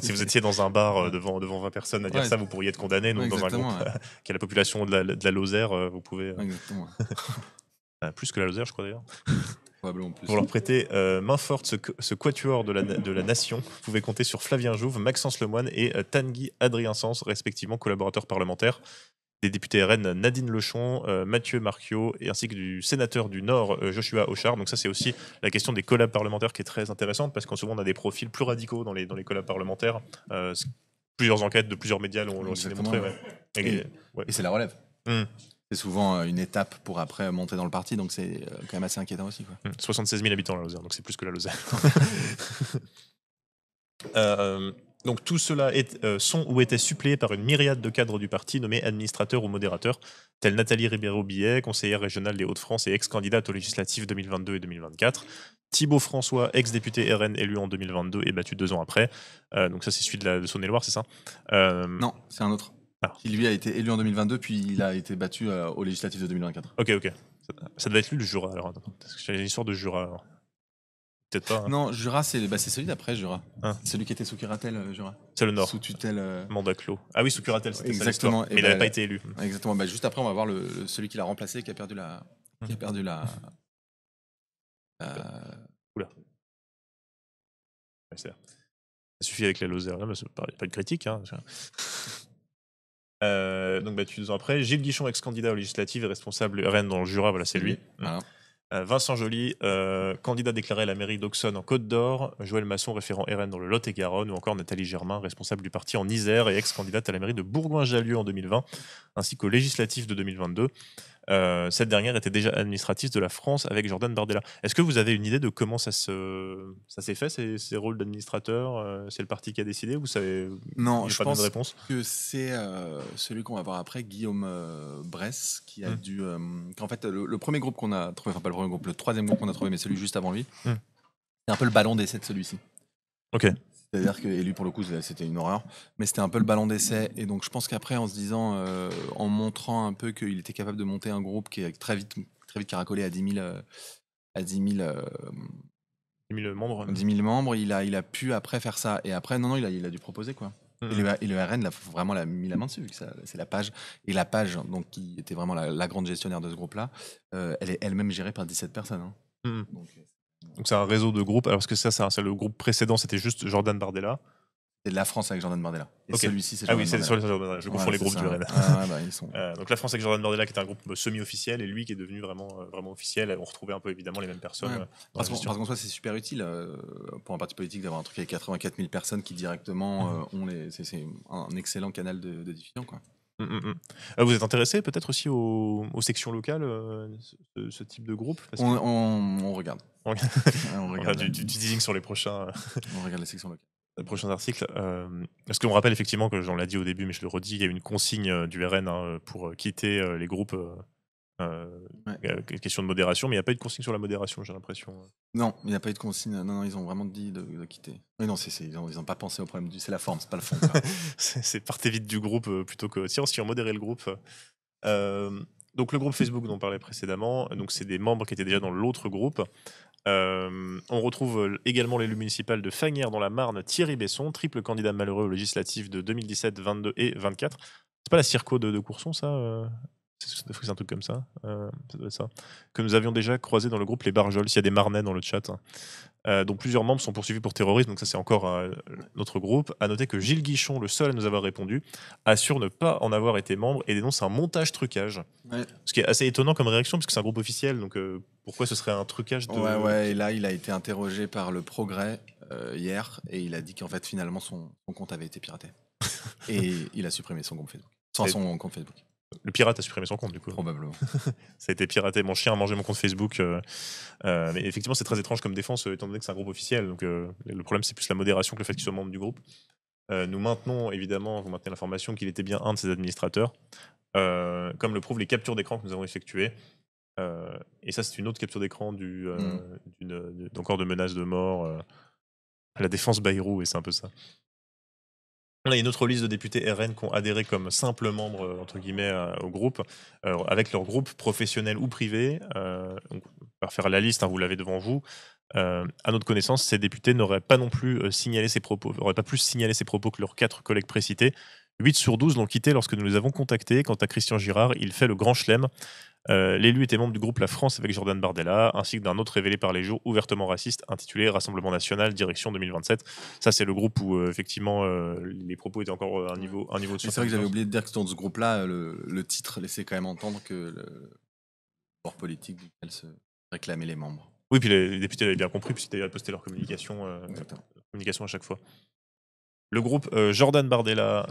si vous étiez dans un bar devant 20 personnes à dire ça, vous pourriez être condamné. Donc dans un groupe qui a la population de la Lozère, vous pouvez. Exactement. Plus que la Lozère, je crois d'ailleurs. Plus. Pour leur prêter main forte ce quatuor de la nation, vous pouvez compter sur Flavien Jouve, Maxence Lemoine et Tanguy Adrien Sens, respectivement collaborateurs parlementaires des députés RN Nadine Lechon, Mathieu Marquiot, et ainsi que du sénateur du Nord Joshua Auchard. Donc ça, c'est aussi la question des collabs parlementaires qui est très intéressante, parce qu'en souvent on a des profils plus radicaux dans les collabs parlementaires. Plusieurs enquêtes de plusieurs médias l'ont aussi démontré. Ouais. Et c'est la relève. C'est souvent une étape pour après monter dans le parti, donc c'est quand même assez inquiétant aussi, quoi. 76 000 habitants la Lozère, donc c'est plus que la Lozère. Donc tout cela sont ou étaient suppléés par une myriade de cadres du parti nommés administrateurs ou modérateurs, tels Nathalie Ribeiro-Billet, conseillère régionale des Hauts-de-France et ex-candidate aux législatives 2022 et 2024. Thibaut François, ex-député RN élu en 2022 et battu 2 ans après. Donc ça, c'est celui de Saône-et-Loire, c'est ça Non, c'est un autre. Qui lui a été élu en 2022, puis il a été battu aux législatives de 2024. Ok. Ça devait être lui le Jura, alors. Parce que j'ai une histoire de Jura, alors. Peut-être pas. Non, Jura, c'est celui d'après, Jura. Celui qui était sous curatelle, Jura. C'est le Nord. Sous tutelle. Mandat clos. Ah oui, sous curatelle, c'était exactement. Ça, mais il n'avait pas été élu. Exactement. Juste après, on va voir celui qui l'a remplacé, qui a perdu la. Oula. Ça suffit avec la Lozère, là, mais c'est pas de critique. Hein. Donc battu 2 ans après. Gilles Guichon, ex-candidat aux législatives et responsable RN dans le Jura, voilà, c'est lui. Voilà. Vincent Joly, candidat déclaré à la mairie d'Auxonne en Côte d'Or. Joël Masson, référent RN dans le Lot-et-Garonne. Ou encore Nathalie Germain, responsable du parti en Isère et ex-candidate à la mairie de Bourgoin-Jallieu en 2020, ainsi qu'aux législatives de 2022. Cette dernière était déjà administratrice de la France avec Jordan Bardella. Est-ce que vous avez une idée de comment ça s'est fait, ces rôles d'administrateur? C'est le parti qui a décidé? Vous savez? Non, je pense réponse que c'est celui qu'on va voir après, Guillaume Bresse, qui a dû... en fait, le premier groupe qu'on a trouvé, enfin pas le premier groupe, le troisième groupe qu'on a trouvé, mais celui juste avant lui, c'est un peu le ballon d'essai de celui-ci. Ok. C'est-à-dire que, et lui pour le coup c'était une horreur, mais c'était un peu le ballon d'essai, et donc je pense qu'après en se disant, en montrant un peu qu'il était capable de monter un groupe qui est très vite caracolé à 10 000 membres. 10 000 membres, il a pu après faire ça, et après non il a dû proposer, quoi. Et le RN vraiment mis la main dessus, vu que c'est la page, et la page donc qui était vraiment la grande gestionnaire de ce groupe-là, elle est elle-même gérée par 17 personnes. Hein. Donc c'est un réseau de groupes. Alors parce que c'est le groupe précédent, c'était juste Jordan Bardella. C'est la France avec Jordan Bardella. Et celui-ci, c'est Jordan Bardella. Ah oui, c'est Jordan Bardella. Je confonds les groupes du RN. Donc la France avec Jordan Bardella, qui est un groupe semi-officiel, et lui qui est devenu vraiment officiel. On retrouvait un peu évidemment les mêmes personnes. Parce qu'en soi, c'est super utile pour un parti politique d'avoir un truc avec 84 000 personnes qui directement ont c'est un excellent canal de diffusion, quoi. Vous êtes intéressé peut-être aussi aux sections locales, ce type de groupe? On regarde. On regarde du teasing sur les prochains. On regarde les sections locales. Les prochains articles. Parce qu'on rappelle effectivement que j'en l'ai dit au début, mais je le redis, il y a une consigne du RN pour quitter les groupes. Question de modération, mais il n'y a pas eu de consigne sur la modération, j'ai l'impression. Non, il n'y a pas eu de consigne. Non, ils ont vraiment dit de quitter. Mais non, ils n'ont pas pensé au problème. C'est la forme, c'est pas le fond. C'est partez vite du groupe plutôt que si on modérait le groupe. Donc le groupe Facebook dont on parlait précédemment, donc c'est des membres qui étaient déjà dans l'autre groupe. On retrouve également l'élu municipal de Fagnières dans la Marne, Thierry Besson, triple candidat malheureux aux législatives de 2017, 22 et 24. C'est pas la Circo de Courson, ça c'est un truc comme ça, ça doit être ça. Que nous avions déjà croisé dans le groupe Les Barjols, s'il y a des Marnais dans le chat. Donc plusieurs membres sont poursuivis pour terrorisme, donc ça c'est encore notre groupe. À noter que Gilles Guichon, le seul à nous avoir répondu, assure ne pas en avoir été membre et dénonce un montage-trucage. Ouais. Ce qui est assez étonnant comme réaction, puisque c'est un groupe officiel, donc pourquoi ce serait un trucage de... Ouais, et là il a été interrogé par Le Progrès hier, et il a dit qu'en fait finalement son compte avait été piraté. Et il a supprimé son compte Facebook. Son compte Facebook. Le pirate a supprimé son compte, du coup. Probablement. Ça a été piraté. Mon chien a mangé mon compte Facebook. Mais effectivement, c'est très étrange comme défense, étant donné que c'est un groupe officiel. Donc, le problème, c'est plus la modération que le fait qu'il soit membre du groupe. Nous maintenons, évidemment, vous maintenez l'information qu'il était bien un de ses administrateurs, comme le prouvent les captures d'écran que nous avons effectuées. Et ça, c'est une autre capture d'écran encore de menaces de mort. La défense Bayrou, et c'est un peu ça. On a une autre liste de députés RN qui ont adhéré comme simples membres, entre guillemets, au groupe, avec leur groupe professionnel ou privé. Donc, on va refaire la liste, hein, vous l'avez devant vous. À notre connaissance, ces députés n'auraient pas non plus signalé ces propos, n'auraient pas plus signalé ces propos que leurs 4 collègues précités. 8 sur 12 l'ont quitté lorsque nous les avons contactés. Quant à Christian Girard, il fait le grand chelem. L'élu était membre du groupe La France avec Jordan Bardella, ainsi que d'un autre révélé par les jours ouvertement raciste intitulé Rassemblement National, direction 2027. Ça, c'est le groupe où effectivement les propos étaient encore à un niveau de C'est vrai que j'avais oublié de dire que dans ce groupe-là, le titre laissait quand même entendre que le bord politique duquel se réclamaient les membres. Oui, puis les députés l'avaient bien compris, puisqu'ils avaient posté leur communication à chaque fois. Le groupe Jordan Bardella,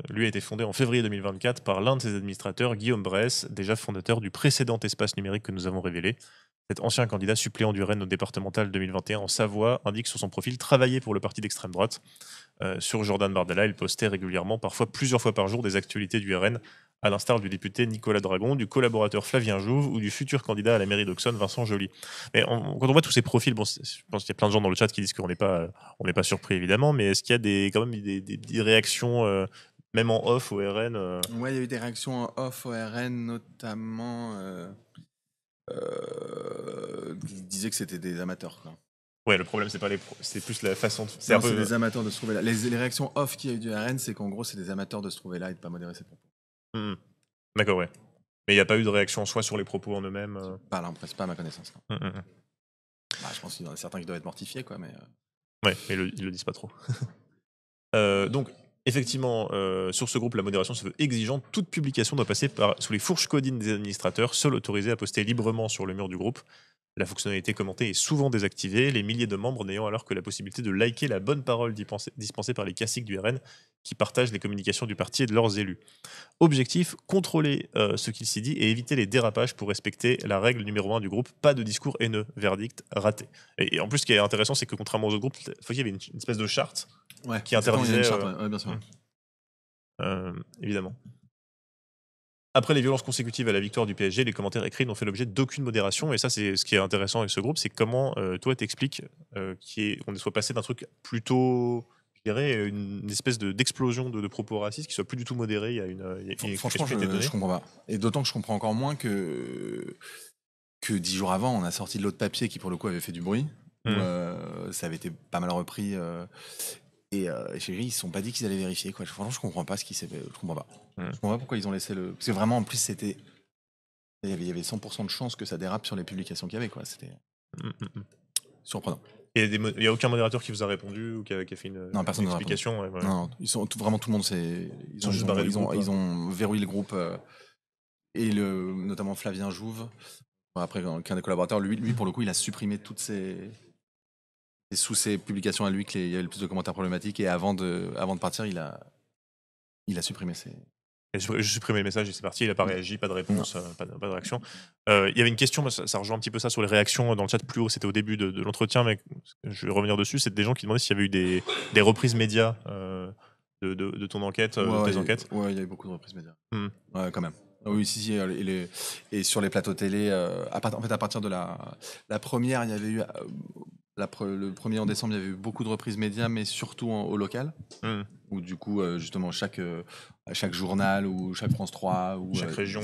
lui, a été fondé en février 2024 par l'un de ses administrateurs, Guillaume Bresse, déjà fondateur du précédent espace numérique que nous avons révélé. Cet ancien candidat suppléant du RN au départemental 2021 en Savoie indique sur son profil travailler pour le parti d'extrême droite. Sur Jordan Bardella, il postait régulièrement, parfois plusieurs fois par jour, des actualités du RN, à l'instar du député Nicolas Dragon, du collaborateur Flavien Jouve ou du futur candidat à la mairie d'Auxonne, Vincent Joly. Mais quand on voit tous ces profils, bon, je pense qu'il y a plein de gens dans le chat qui disent qu'on n'est pas surpris, évidemment, mais est-ce qu'il y a quand même des réactions, même en off au RN Ouais, il y a eu des réactions en off au RN, notamment. Ils disaient que c'était des amateurs, quoi. Ouais, le problème, c'est plus la façon de. C'est des amateurs de se trouver là. Les réactions off qu'il y a eu du RN, c'est qu'en gros, c'est des amateurs de se trouver là et de pas modérer ses propos. D'accord, ouais. Mais il n'y a pas eu de réaction soit sur les propos en eux-mêmes Pas à ma connaissance. Non. Bah, je pense qu'il y en a certains qui doivent être mortifiés, quoi, mais. Ouais, mais ils le disent pas trop. Donc, effectivement, sur ce groupe, la modération se veut exigeante. Toute publication doit passer sous les fourches codines des administrateurs, seuls autorisés à poster librement sur le mur du groupe. La fonctionnalité commentée est souvent désactivée, les milliers de membres n'ayant alors que la possibilité de liker la bonne parole dispensée par les classiques du RN qui partagent les communications du parti et de leurs élus. Objectif, contrôler ce qu'il s'y dit et éviter les dérapages pour respecter la règle numéro 1 du groupe, pas de discours haineux, verdict raté. Et en plus, ce qui est intéressant, c'est que contrairement aux autres groupes, il y avait une espèce de charte qui interdisait... bien sûr. Évidemment. Après les violences consécutives à la victoire du PSG, les commentaires écrits n'ont fait l'objet d'aucune modération. Et ça, c'est ce qui est intéressant avec ce groupe, c'est comment toi t'expliques qu'on soit passé d'un truc plutôt, je dirais, une espèce d'explosion de propos racistes qui soit plus du tout modéré. Il y a une Franchement, je comprends pas. Et d'autant que je comprends encore moins que 10 jours avant, on a sorti de l'autre papier qui, pour le coup, avait fait du bruit. Où, ça avait été pas mal repris. Et chez lui, ils se sont pas dit qu'ils allaient vérifier, quoi. Franchement, je comprends pas ce qui s'est fait. Je comprends pas. Je comprends pas pourquoi ils ont laissé le. Parce que vraiment, en plus, c'était. Il y avait 100% de chances que ça dérape sur les publications qu'il y avait, quoi. C'était surprenant. Il n'y a aucun modérateur qui vous a répondu ou qui a fait une explication. Ouais, non, vraiment tout le monde ils ont verrouillé le groupe et notamment Flavien Jouve. Après, qu'un des collaborateurs, lui pour le coup, il a supprimé toutes ses. C'est sous ses publications à lui qu'il y avait le plus de commentaires problématiques et avant de partir, il a supprimé ses. J'ai supprimé le message et c'est parti, il n'a pas réagi, pas de réponse, pas de réaction. Il y avait une question, ça rejoint un petit peu ça sur les réactions dans le chat plus haut, c'était au début de l'entretien, mais je vais revenir dessus, c'est des gens qui demandaient s'il y avait eu des reprises médias de ton enquête, de tes enquêtes. Ouais, il y a eu beaucoup de reprises médias. Ouais, quand même. Oui, si, et sur les plateaux télé, à partir de la première, il y avait eu... le 1er en décembre, il y avait eu beaucoup de reprises médias, mais surtout au local. Où du coup, justement, chaque journal ou chaque France 3 ou chaque région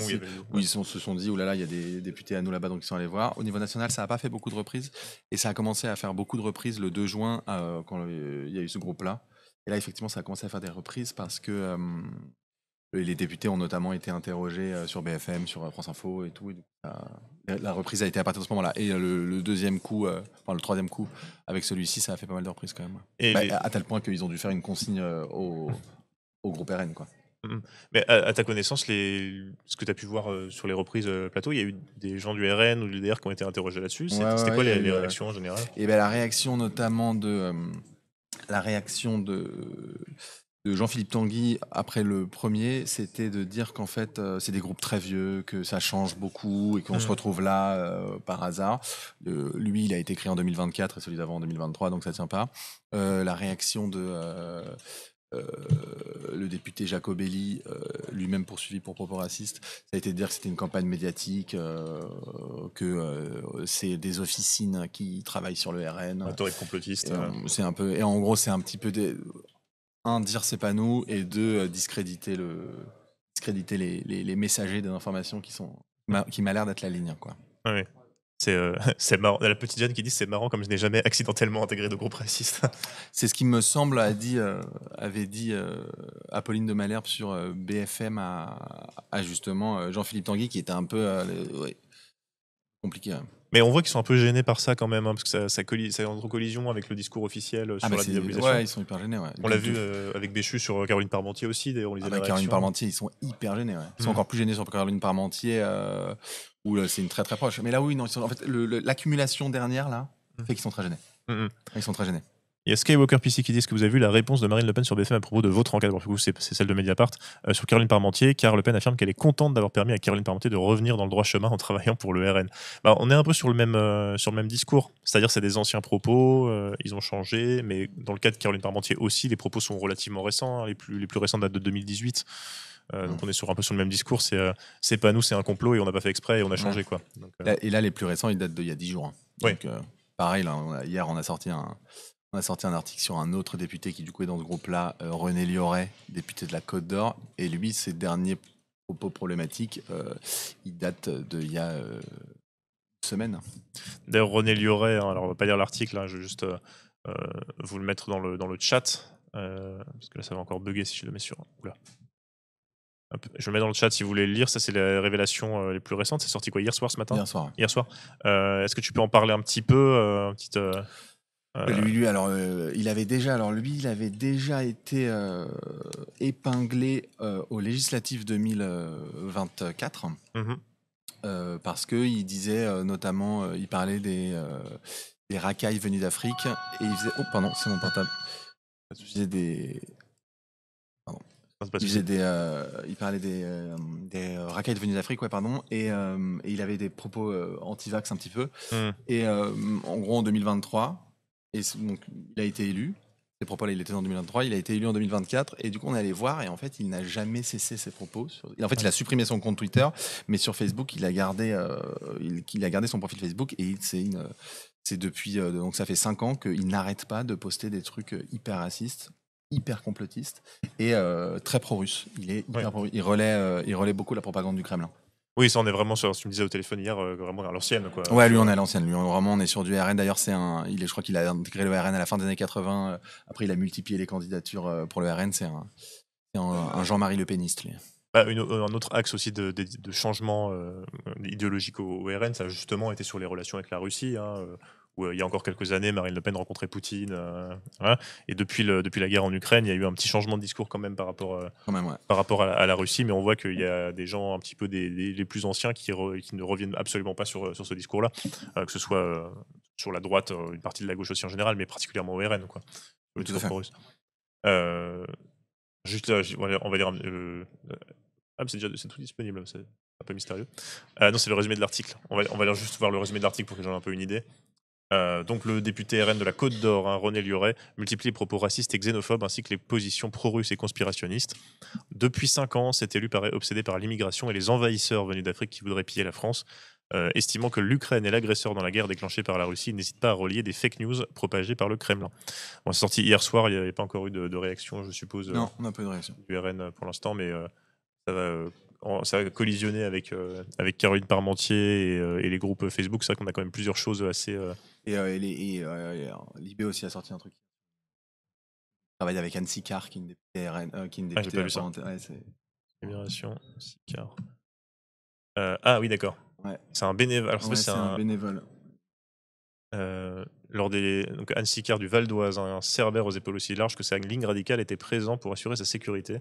où ils se sont dit, oh là là, il y a des députés à nous là-bas, donc ils sont allés voir. Au niveau national, ça n'a pas fait beaucoup de reprises. Et ça a commencé à faire beaucoup de reprises le 2 juin, quand il y a eu ce groupe-là. Et là, effectivement, ça a commencé à faire des reprises parce que les députés ont notamment été interrogés sur BFM, sur France Info et tout. Et la reprise a été à partir de ce moment-là. Et le deuxième coup, le troisième coup, avec celui-ci, ça a fait pas mal de reprises quand même. À tel point qu'ils ont dû faire une consigne au groupe RN, quoi. Mais à ta connaissance, ce que tu as pu voir sur les reprises plateau, il y a eu des gens du RN ou du LDR qui ont été interrogés là-dessus. C'était quoi les réactions en général? Et la réaction notamment de... de Jean-Philippe Tanguy après le premier, c'était de dire qu'en fait, c'est des groupes très vieux, que ça change beaucoup et qu'on se retrouve là par hasard. Lui, il a été créé en 2024 et celui d'avant en 2023, donc ça tient pas. La réaction de le député Jacobelli, lui-même poursuivi pour propos racistes, ça a été de dire que c'était une campagne médiatique, que c'est des officines qui travaillent sur le RN. Rhétorique complotiste. C'est un peu, et en gros, c'est un petit peu un, dire c'est pas nous, et deux, discréditer les messagers des informations qui m'a l'air d'être la ligne, quoi. Ouais. C'est marrant. La petite Jeanne qui dit c'est marrant comme je n'ai jamais accidentellement intégré de groupe raciste. C'est ce qui me semble avait dit Apolline de Malherbe sur BFM à justement Jean-Philippe Tanguy, qui était un peu ouais, compliqué. Ouais. Mais on voit qu'ils sont un peu gênés par ça quand même, hein, parce que ça entre collision avec le discours officiel sur la dédiabolisation. Ouais, ils sont hyper gênés. Ouais. On l'a vu avec Béchu sur Caroline Parmentier aussi. D'ailleurs, on lisait la Caroline Parmentier, ils sont hyper gênés. Ouais. Ils sont encore plus gênés sur Caroline Parmentier, où c'est une très très proche. Mais là, oui, non, en fait, l'accumulation dernière là fait qu'ils sont très gênés. Ils sont très gênés. Il y a Skywalker PC qui dit ce que vous avez vu la réponse de Marine Le Pen sur BFM à propos de votre enquête. Du coup, c'est celle de Mediapart sur Caroline Parmentier, car Le Pen affirme qu'elle est contente d'avoir permis à Caroline Parmentier de revenir dans le droit chemin en travaillant pour le RN. Bah, on est un peu sur le même discours, c'est-à-dire c'est des anciens propos, ils ont changé, mais dans le cas de Caroline Parmentier aussi, les propos sont relativement récents, hein, les plus récents datent de 2018. Donc on est un peu sur le même discours, c'est pas nous, c'est un complot et on n'a pas fait exprès et on a changé quoi. Donc, et là, les plus récents, ils datent d'il y a 10 jours. Hein. Donc, pareil, là, hier, on a sorti un article sur un autre député qui du coup est dans ce groupe-là, René Lioret, député de la Côte d'Or, et lui, ses derniers propos problématiques, ils datent d'il y a une semaine. D'ailleurs, René Lioret, hein, alors on va pas lire l'article, hein, je vais juste vous le mettre dans le chat, parce que là ça va encore bugger si je le mets sur... Oula. Hop, je le mets dans le chat si vous voulez le lire, ça c'est les révélations les plus récentes, c'est sorti quoi, hier soir ce matin ? Hier soir. Est-ce que tu peux en parler un petit peu Lui, alors, il avait déjà été épinglé aux législatives 2024 parce que il disait notamment, il parlait des racailles venues d'Afrique et il faisait, oh pardon, c'est mon portable. Il faisait des, pardon. Il parlait des racailles venues d'Afrique, ouais, pardon, et il avait des propos anti-vax un petit peu. Et en gros en 2023. Et donc, il a été élu. Ses propos-là, il était en 2023. Il a été élu en 2024. Et du coup, on est allé voir. Et en fait, il n'a jamais cessé ses propos. En fait, il a supprimé son compte Twitter. Mais sur Facebook, il a gardé son profil Facebook. Et c'est depuis... donc, ça fait 5 ans qu'il n'arrête pas de poster des trucs hyper racistes, hyper complotistes et très pro-russe. Il est hyper pro-russe. Il relaie beaucoup la propagande du Kremlin. Oui, ça on est vraiment sur, tu me disais au téléphone hier, vraiment à l'ancienne, quoi. Ouais, lui on est à l'ancienne, lui vraiment on est sur du RN. D'ailleurs, je crois qu'il a intégré le RN à la fin des années 80. Après, il a multiplié les candidatures pour le RN. C'est un Jean-Marie Le Peniste, lui. Bah, un autre axe aussi de changement idéologique au RN, ça a justement été sur les relations avec la Russie, hein, où il y a encore quelques années, Marine Le Pen rencontrait Poutine. Voilà. Et depuis la guerre en Ukraine, il y a eu un petit changement de discours quand même par rapport à la Russie, mais on voit qu'il y a des gens un petit peu les plus anciens qui ne reviennent absolument pas sur ce discours-là, que ce soit sur la droite, une partie de la gauche aussi en général, mais particulièrement au RN, quoi. Le discours pro-russe. Juste là, on va dire... c'est tout disponible, c'est un peu mystérieux. Non, c'est le résumé de l'article. On va juste voir le résumé de l'article pour que j'en ai un peu une idée. Donc le député RN de la Côte d'Or, hein, René Lioret, multiplie les propos racistes et xénophobes ainsi que les positions pro-russes et conspirationnistes. Depuis 5 ans, cet élu paraît obsédé par l'immigration et les envahisseurs venus d'Afrique qui voudraient piller la France. Estimant que l'Ukraine est l'agresseur dans la guerre déclenchée par la Russie, il n'hésite pas à relier des fake news propagées par le Kremlin. Bon, c'est sorti hier soir, il n'y avait pas encore eu de réaction, je suppose. Non, on n'a pas eu de réaction. Du RN pour l'instant, mais ça va collisionner avec Caroline Parmentier et les groupes Facebook. C'est vrai qu'on a quand même plusieurs choses assez... Libé aussi a sorti un truc. Il travaille avec Anne Sicard, qui est une députée RN. J'ai pas vu ça. Libération, Sicard. Ah oui, d'accord. Ouais. C'est un bénévole. Alors, c'est un bénévole. Donc Anne Sicard du Val d'Oise, un cerbère aux épaules aussi larges que sa ligne radicale était présent pour assurer sa sécurité.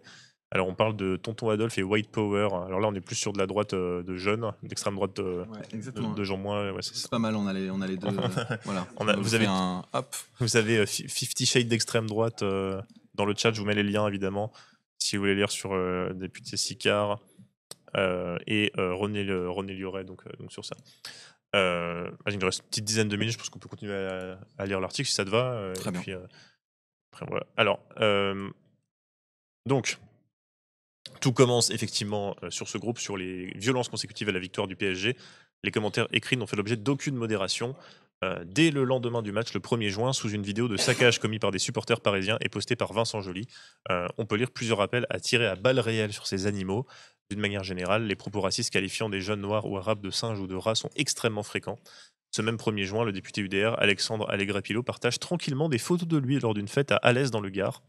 Alors on parle de Tonton Adolphe et White Power. Alors là on est plus sur de la droite de jeunes, d'extrême droite de gens moins. Ouais, c'est pas mal, on a les deux. Voilà. Vous avez 50 Shades d'extrême droite Dans le chat, je vous mets les liens évidemment si vous voulez lire sur député Sicard et René Lioret, donc sur ça. Il nous reste une petite dizaine de minutes, je pense qu'on peut continuer à lire l'article si ça te va. Très bien. Puis, après, voilà. Alors, donc, tout commence effectivement sur ce groupe, sur les violences consécutives à la victoire du PSG. Les commentaires écrits n'ont fait l'objet d'aucune modération. Dès le lendemain du match, le 1er juin, sous une vidéo de saccage commis par des supporters parisiens et postée par Vincent Joly, on peut lire plusieurs appels à tirer à balles réelles sur ces animaux. D'une manière générale, les propos racistes qualifiant des jeunes noirs ou arabes de singes ou de rats sont extrêmement fréquents. Ce même 1er juin, le député UDR, Alexandre Allègre-Pilot, partage tranquillement des photos de lui lors d'une fête à Alès dans le Gard.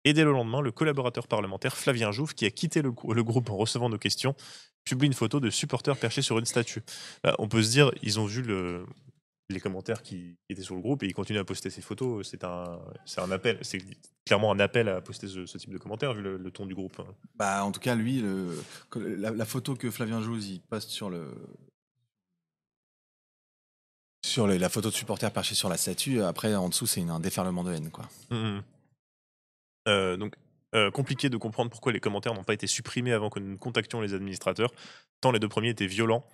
Et dès le lendemain, le collaborateur parlementaire Flavien Jouve, qui a quitté le groupe en recevant nos questions, publie une photo de supporters perchés sur une statue. On peut se dire, ils ont vu les commentaires qui étaient sur le groupe et ils continuent à poster ces photos. C'est un appel, c'est clairement un appel à poster ce type de commentaires vu le ton du groupe. Bah, en tout cas, lui, la photo que Flavien Jouze il poste sur la photo de supporter perché sur la statue, après en dessous c'est un déferlement de haine, quoi. Donc, compliqué de comprendre pourquoi les commentaires n'ont pas été supprimés avant que nous contactions les administrateurs, tant les deux premiers étaient violents.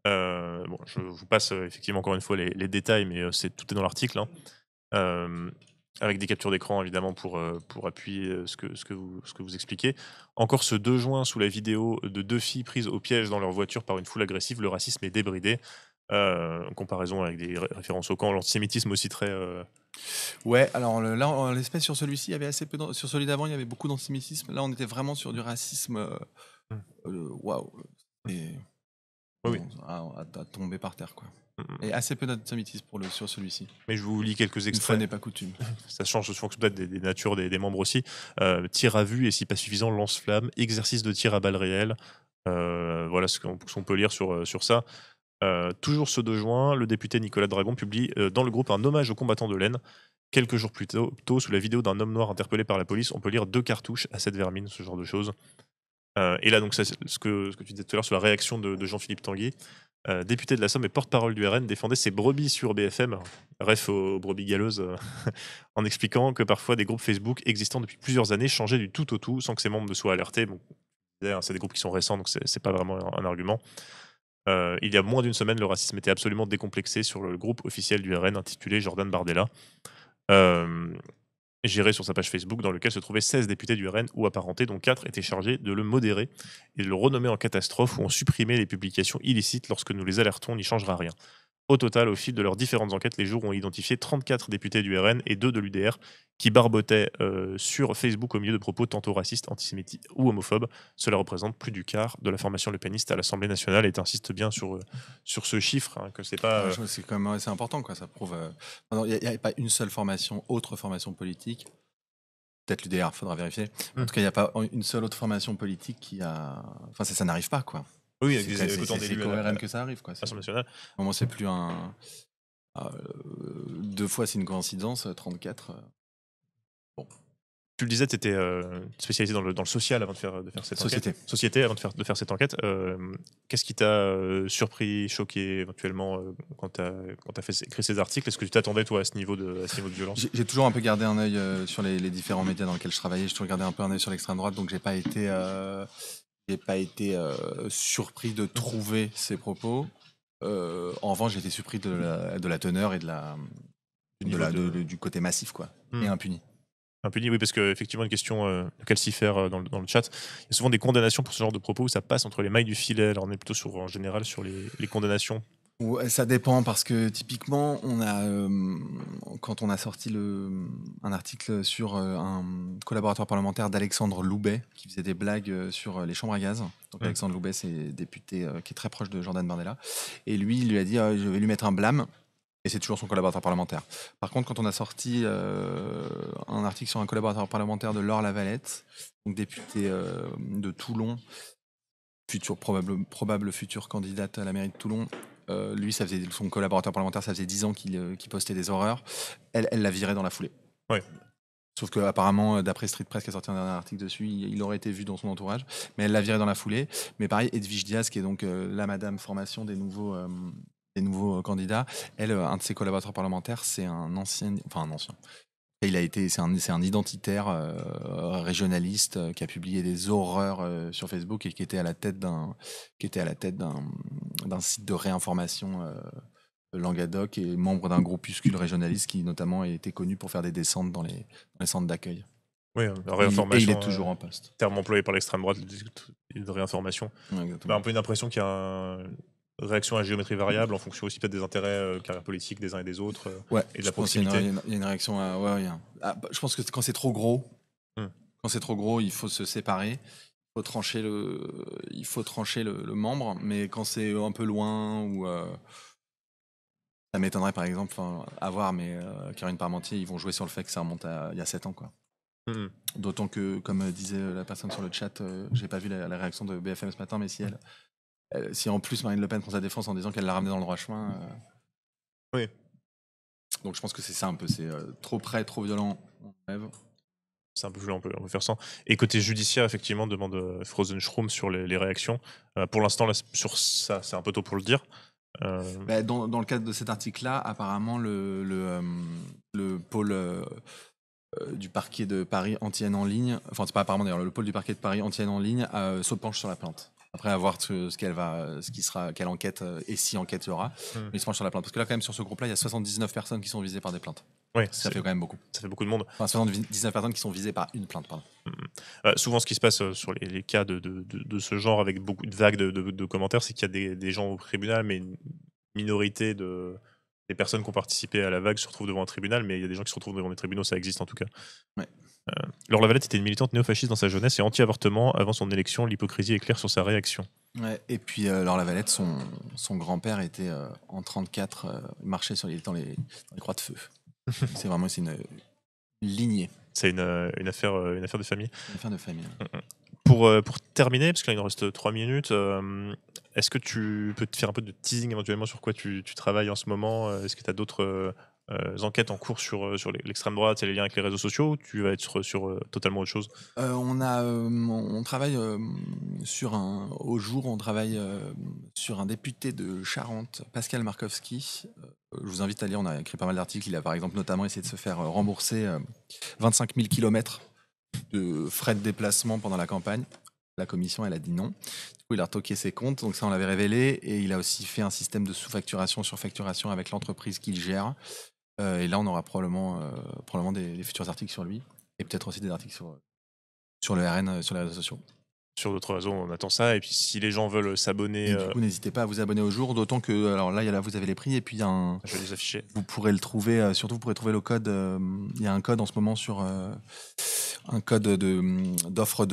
Bon, je vous passe effectivement encore une fois les détails, mais tout est dans l'article, hein. Avec des captures d'écran évidemment pour appuyer ce que vous expliquez. Encore ce 2 juin, sous la vidéo de 2 filles prises au piège dans leur voiture par une foule agressive, le racisme est débridé. En comparaison avec des références au camp, l'antisémitisme aussi très... Ouais, alors là, en l'espèce, sur celui-ci, il y avait assez peu. Sur celui d'avant, il y avait beaucoup d'antisémitisme. Là, on était vraiment sur du racisme. Waouh! Et Oui. à tomber par terre, quoi. Et assez peu d'antisémitisme sur celui-ci. Mais je vous lis quelques Une extraits. fois n'est pas coutume. Ça change en fonction peut-être des natures des membres aussi. Tir à vue et si pas suffisant, lance-flamme. Exercice de tir à balles réelles. Voilà ce qu'on peut lire sur ça. Toujours ce 2 juin, le député Nicolas Dragon publie dans le groupe un hommage aux combattants de l'Aisne. Quelques jours plus tôt, sous la vidéo d'un homme noir interpellé par la police, on peut lire 2 cartouches à cette vermine, ce genre de choses. Et là, donc, ce que tu disais tout à l'heure sur la réaction de Jean-Philippe Tanguy, député de la Somme et porte-parole du RN, défendait ses brebis sur BFM, ref aux brebis galeuses, en expliquant que parfois des groupes Facebook existant depuis plusieurs années changeaient du tout au tout sans que ses membres ne soient alertés. Bon, c'est des groupes qui sont récents, donc c'est pas vraiment un argument. Il y a moins d'une semaine, le racisme était absolument décomplexé sur le groupe officiel du RN intitulé Jordan Bardella, géré sur sa page Facebook, dans lequel se trouvaient 16 députés du RN ou apparentés, dont 4 étaient chargés de le modérer et de le renommer en catastrophe ou en supprimer les publications illicites lorsque nous les alertons n'y changera rien. Au total, au fil de leurs différentes enquêtes, les jours ont identifié 34 députés du RN et 2 de l'UDR qui barbotaient sur Facebook au milieu de propos tantôt racistes, antisémites ou homophobes. Cela représente plus du quart de la formation lepéniste à l'Assemblée nationale et insiste bien sur ce chiffre, hein, que c'est pas... C'est quand même assez important, quoi. Ça prouve... Il n'y a pas une seule autre formation politique. Peut-être l'UDR, il faudra vérifier. En tout cas, il n'y a pas une seule autre formation politique qui a... Enfin, ça n'arrive pas, quoi. Oui, c'est qu'au RN que ça arrive, quoi. L'Assemblée nationale. Au moment, c'est plus un... 2 fois, c'est une coïncidence, 34... Bon. Tu le disais, tu étais spécialisé dans le social avant de faire cette enquête. Société avant de faire cette enquête. Qu'est-ce qui t'a surpris, choqué éventuellement quand tu as écrit ces articles? Est-ce que tu t'attendais, toi, à ce niveau de violence? J'ai toujours un peu gardé un œil sur les différents médias dans lesquels je travaillais. J'ai toujours gardé un peu un œil sur l'extrême droite, donc j'ai pas été surpris de trouver ces propos. En revanche, j'ai été surpris de la teneur et du côté massif, quoi, et impuni. Impuni, oui, parce qu'effectivement, une question calcifère dans le chat. Il y a souvent des condamnations pour ce genre de propos où ça passe entre les mailles du filet. Alors, on est plutôt en général sur les condamnations. Ouais, ça dépend parce que typiquement, quand on a sorti un article sur un collaborateur parlementaire d'Alexandre Loubet qui faisait des blagues sur les chambres à gaz. Donc Alexandre Loubet, c'est député qui est très proche de Jordan Bardella. Et lui, il lui a dit je vais lui mettre un blâme. Et c'est toujours son collaborateur parlementaire. Par contre, quand on a sorti un article sur un collaborateur parlementaire de Laure Lavalette, donc député de Toulon, probable future candidate à la mairie de Toulon, lui, son collaborateur parlementaire, ça faisait 10 ans qu'il postait des horreurs. Elle l'a viré dans la foulée. Ouais. Sauf qu'apparemment, d'après Street Press qui a sorti un dernier article dessus, il aurait été vu dans son entourage. Mais elle l'a viré dans la foulée. Mais pareil, Edwige Diaz, qui est donc la madame formation des nouveaux candidats, elle, un de ses collaborateurs parlementaires, c'est un ancien, C'est un identitaire régionaliste qui a publié des horreurs sur Facebook et qui était à la tête d'un site de réinformation Languedoc et membre d'un groupuscule régionaliste qui notamment a été connu pour faire des descentes dans les centres d'accueil. Oui, la Et il réinformation, est toujours en poste. terme employé par l'extrême droite, de réinformation. Ouais, exactement. Un peu une impression qu'il y a une réaction à géométrie variable en fonction aussi peut-être des intérêts carrières politiques des uns et des autres Ouais, et de je la pense qu'il y a proximité. il y a une réaction à. Ouais, je pense que quand c'est trop gros, Hmm. il faut se séparer. Il faut trancher le membre, mais quand c'est un peu loin ou ça m'étonnerait par exemple, à voir, mais Karine Parmentier, ils vont jouer sur le fait que ça remonte à il y a 7 ans, quoi. Mhm. D'autant que, comme disait la personne sur le chat, j'ai pas vu la réaction de BFM ce matin, mais si en plus Marine Le Pen prend sa défense en disant qu'elle l'a ramené dans le droit chemin. Oui. Donc je pense que c'est ça un peu, c'est trop près, trop violent, on rêve. C'est un peu violent, on peut faire ça. Et côté judiciaire, effectivement, demande Frozen Shroom sur les réactions. Pour l'instant, là, sur ça, c'est un peu tôt pour le dire. Bah, dans le cadre de cet article-là, apparemment, le pôle du parquet de Paris anti-haine en ligne, enfin, c'est pas apparemment d'ailleurs, le pôle du parquet de Paris anti-haine en ligne se penche sur la plainte. Après, à voir quelle enquête et si enquête il y aura, mais il se penche sur la plainte. Parce que là, quand même, sur ce groupe-là, il y a 79 personnes qui sont visées par des plaintes. Ouais, Ça fait quand même beaucoup. Ça fait beaucoup de monde. Enfin, 79 personnes qui sont visées par une plainte, pardon. Souvent, ce qui se passe sur les cas de ce genre, avec beaucoup de vagues de commentaires, c'est qu'il y a des gens au tribunal, mais une minorité des personnes qui ont participé à la vague se retrouvent devant un tribunal, mais il y a des gens qui se retrouvent devant des tribunaux, ça existe en tout cas. Ouais. Laure Lavalette était une militante néofasciste dans sa jeunesse et anti-avortement. Avant son élection, l'hypocrisie est claire sur sa réaction. Ouais, et puis Laure Lavalette, son grand-père était en 34, marchait dans les croix de feu. C'est une lignée. C'est une affaire de famille. Une affaire de famille. Pour terminer, parce qu'il nous reste 3 minutes, est-ce que tu peux te faire un peu de teasing éventuellement sur quoi tu travailles en ce moment? Est-ce que tu as d'autres enquêtes en cours sur l'extrême droite et les liens avec les réseaux sociaux, ou tu vas être sur totalement autre chose? On travaille on travaille sur un député de Charente, Pascal Markowski. Je vous invite à lire, on a écrit pas mal d'articles. Il a par exemple notamment essayé de se faire rembourser 25 000 kilomètres de frais de déplacement pendant la campagne. La commission, elle a dit non. Du coup, il a retoqué ses comptes, donc ça, on l'avait révélé. Et il a aussi fait un système de sous-facturation, surfacturation avec l'entreprise qu'il gère. Et là, on aura probablement des futurs articles sur lui. Et peut-être aussi des articles sur le RN, sur les réseaux sociaux. Sur d'autres réseaux, on attend ça. Et puis, si les gens veulent s'abonner, Et du coup, n'hésitez pas à vous abonner au jour. D'autant que, alors là, vous avez les prix. Et puis, il y a je vais les afficher. vous pourrez le trouver. Surtout, vous pourrez trouver le code. Il y a un code en ce moment sur un code d'offre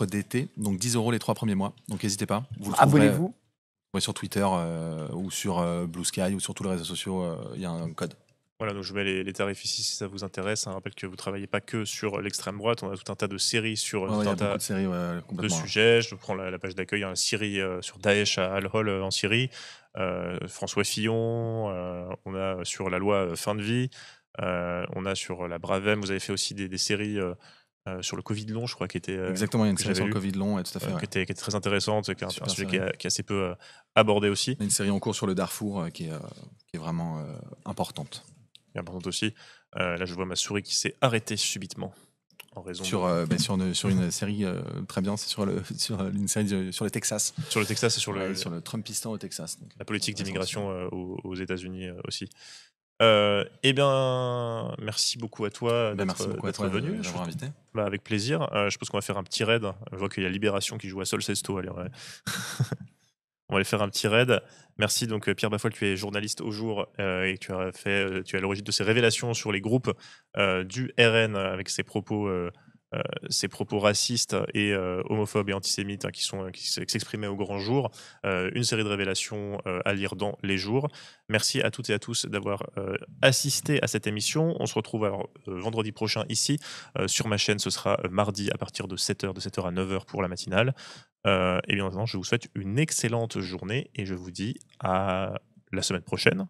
d'été. Donc 10 € les 3 premiers mois. Donc n'hésitez pas. Vous le trouverez, Abonnez-vous. sur Twitter ou sur Blue Sky ou sur tous les réseaux sociaux. Il y a un code. Voilà, donc je mets les tarifs ici si ça vous intéresse. Un rappel que vous ne travaillez pas que sur l'extrême droite, on a tout un tas de séries sur Il y tout a un tas beaucoup de séries, de complètement. sujets. Je prends la page d'accueil, la Syrie sur Daesh à Al-Hol en Syrie, François Fillon, on a sur la loi fin de vie, on a sur la Bravem, vous avez fait aussi des séries sur le Covid long, je crois, qui était Exactement, il y a une que série sur j'avais le lu, Covid long, tout à fait. qui était très intéressante, qui est un Super sujet série. qui est assez peu abordé aussi, Il y a une série en cours sur le Darfour qui est vraiment importante. et importante aussi. Là, je vois ma souris qui s'est arrêtée subitement en raison Sur une série très bien, c'est sur une série sur le Texas. sur le Texas et sur Sur le Trumpistan au Texas. Donc, la politique intéressant d'immigration aux États-Unis aussi. Eh bien, merci beaucoup à toi merci beaucoup à toi venu. d'avoir invité. Avec plaisir. Je pense qu'on va faire un petit raid. Je vois qu'il y a Libération qui joue à Solcesto. Allez, on va aller faire un petit raid. Merci donc Pierre Bafoil, tu es journaliste au jour et tu es à l'origine de ces révélations sur les groupes du RN avec ses propos racistes et homophobes et antisémites qui s'exprimaient au grand jour. Une série de révélations à lire dans les jours. Merci à toutes et à tous d'avoir assisté à cette émission. On se retrouve alors vendredi prochain ici sur ma chaîne. Ce sera mardi à partir de 7h, de 7h à 9h pour la matinale. Et bien maintenant, je vous souhaite une excellente journée et je vous dis à la semaine prochaine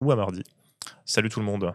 ou à mardi. Salut tout le monde.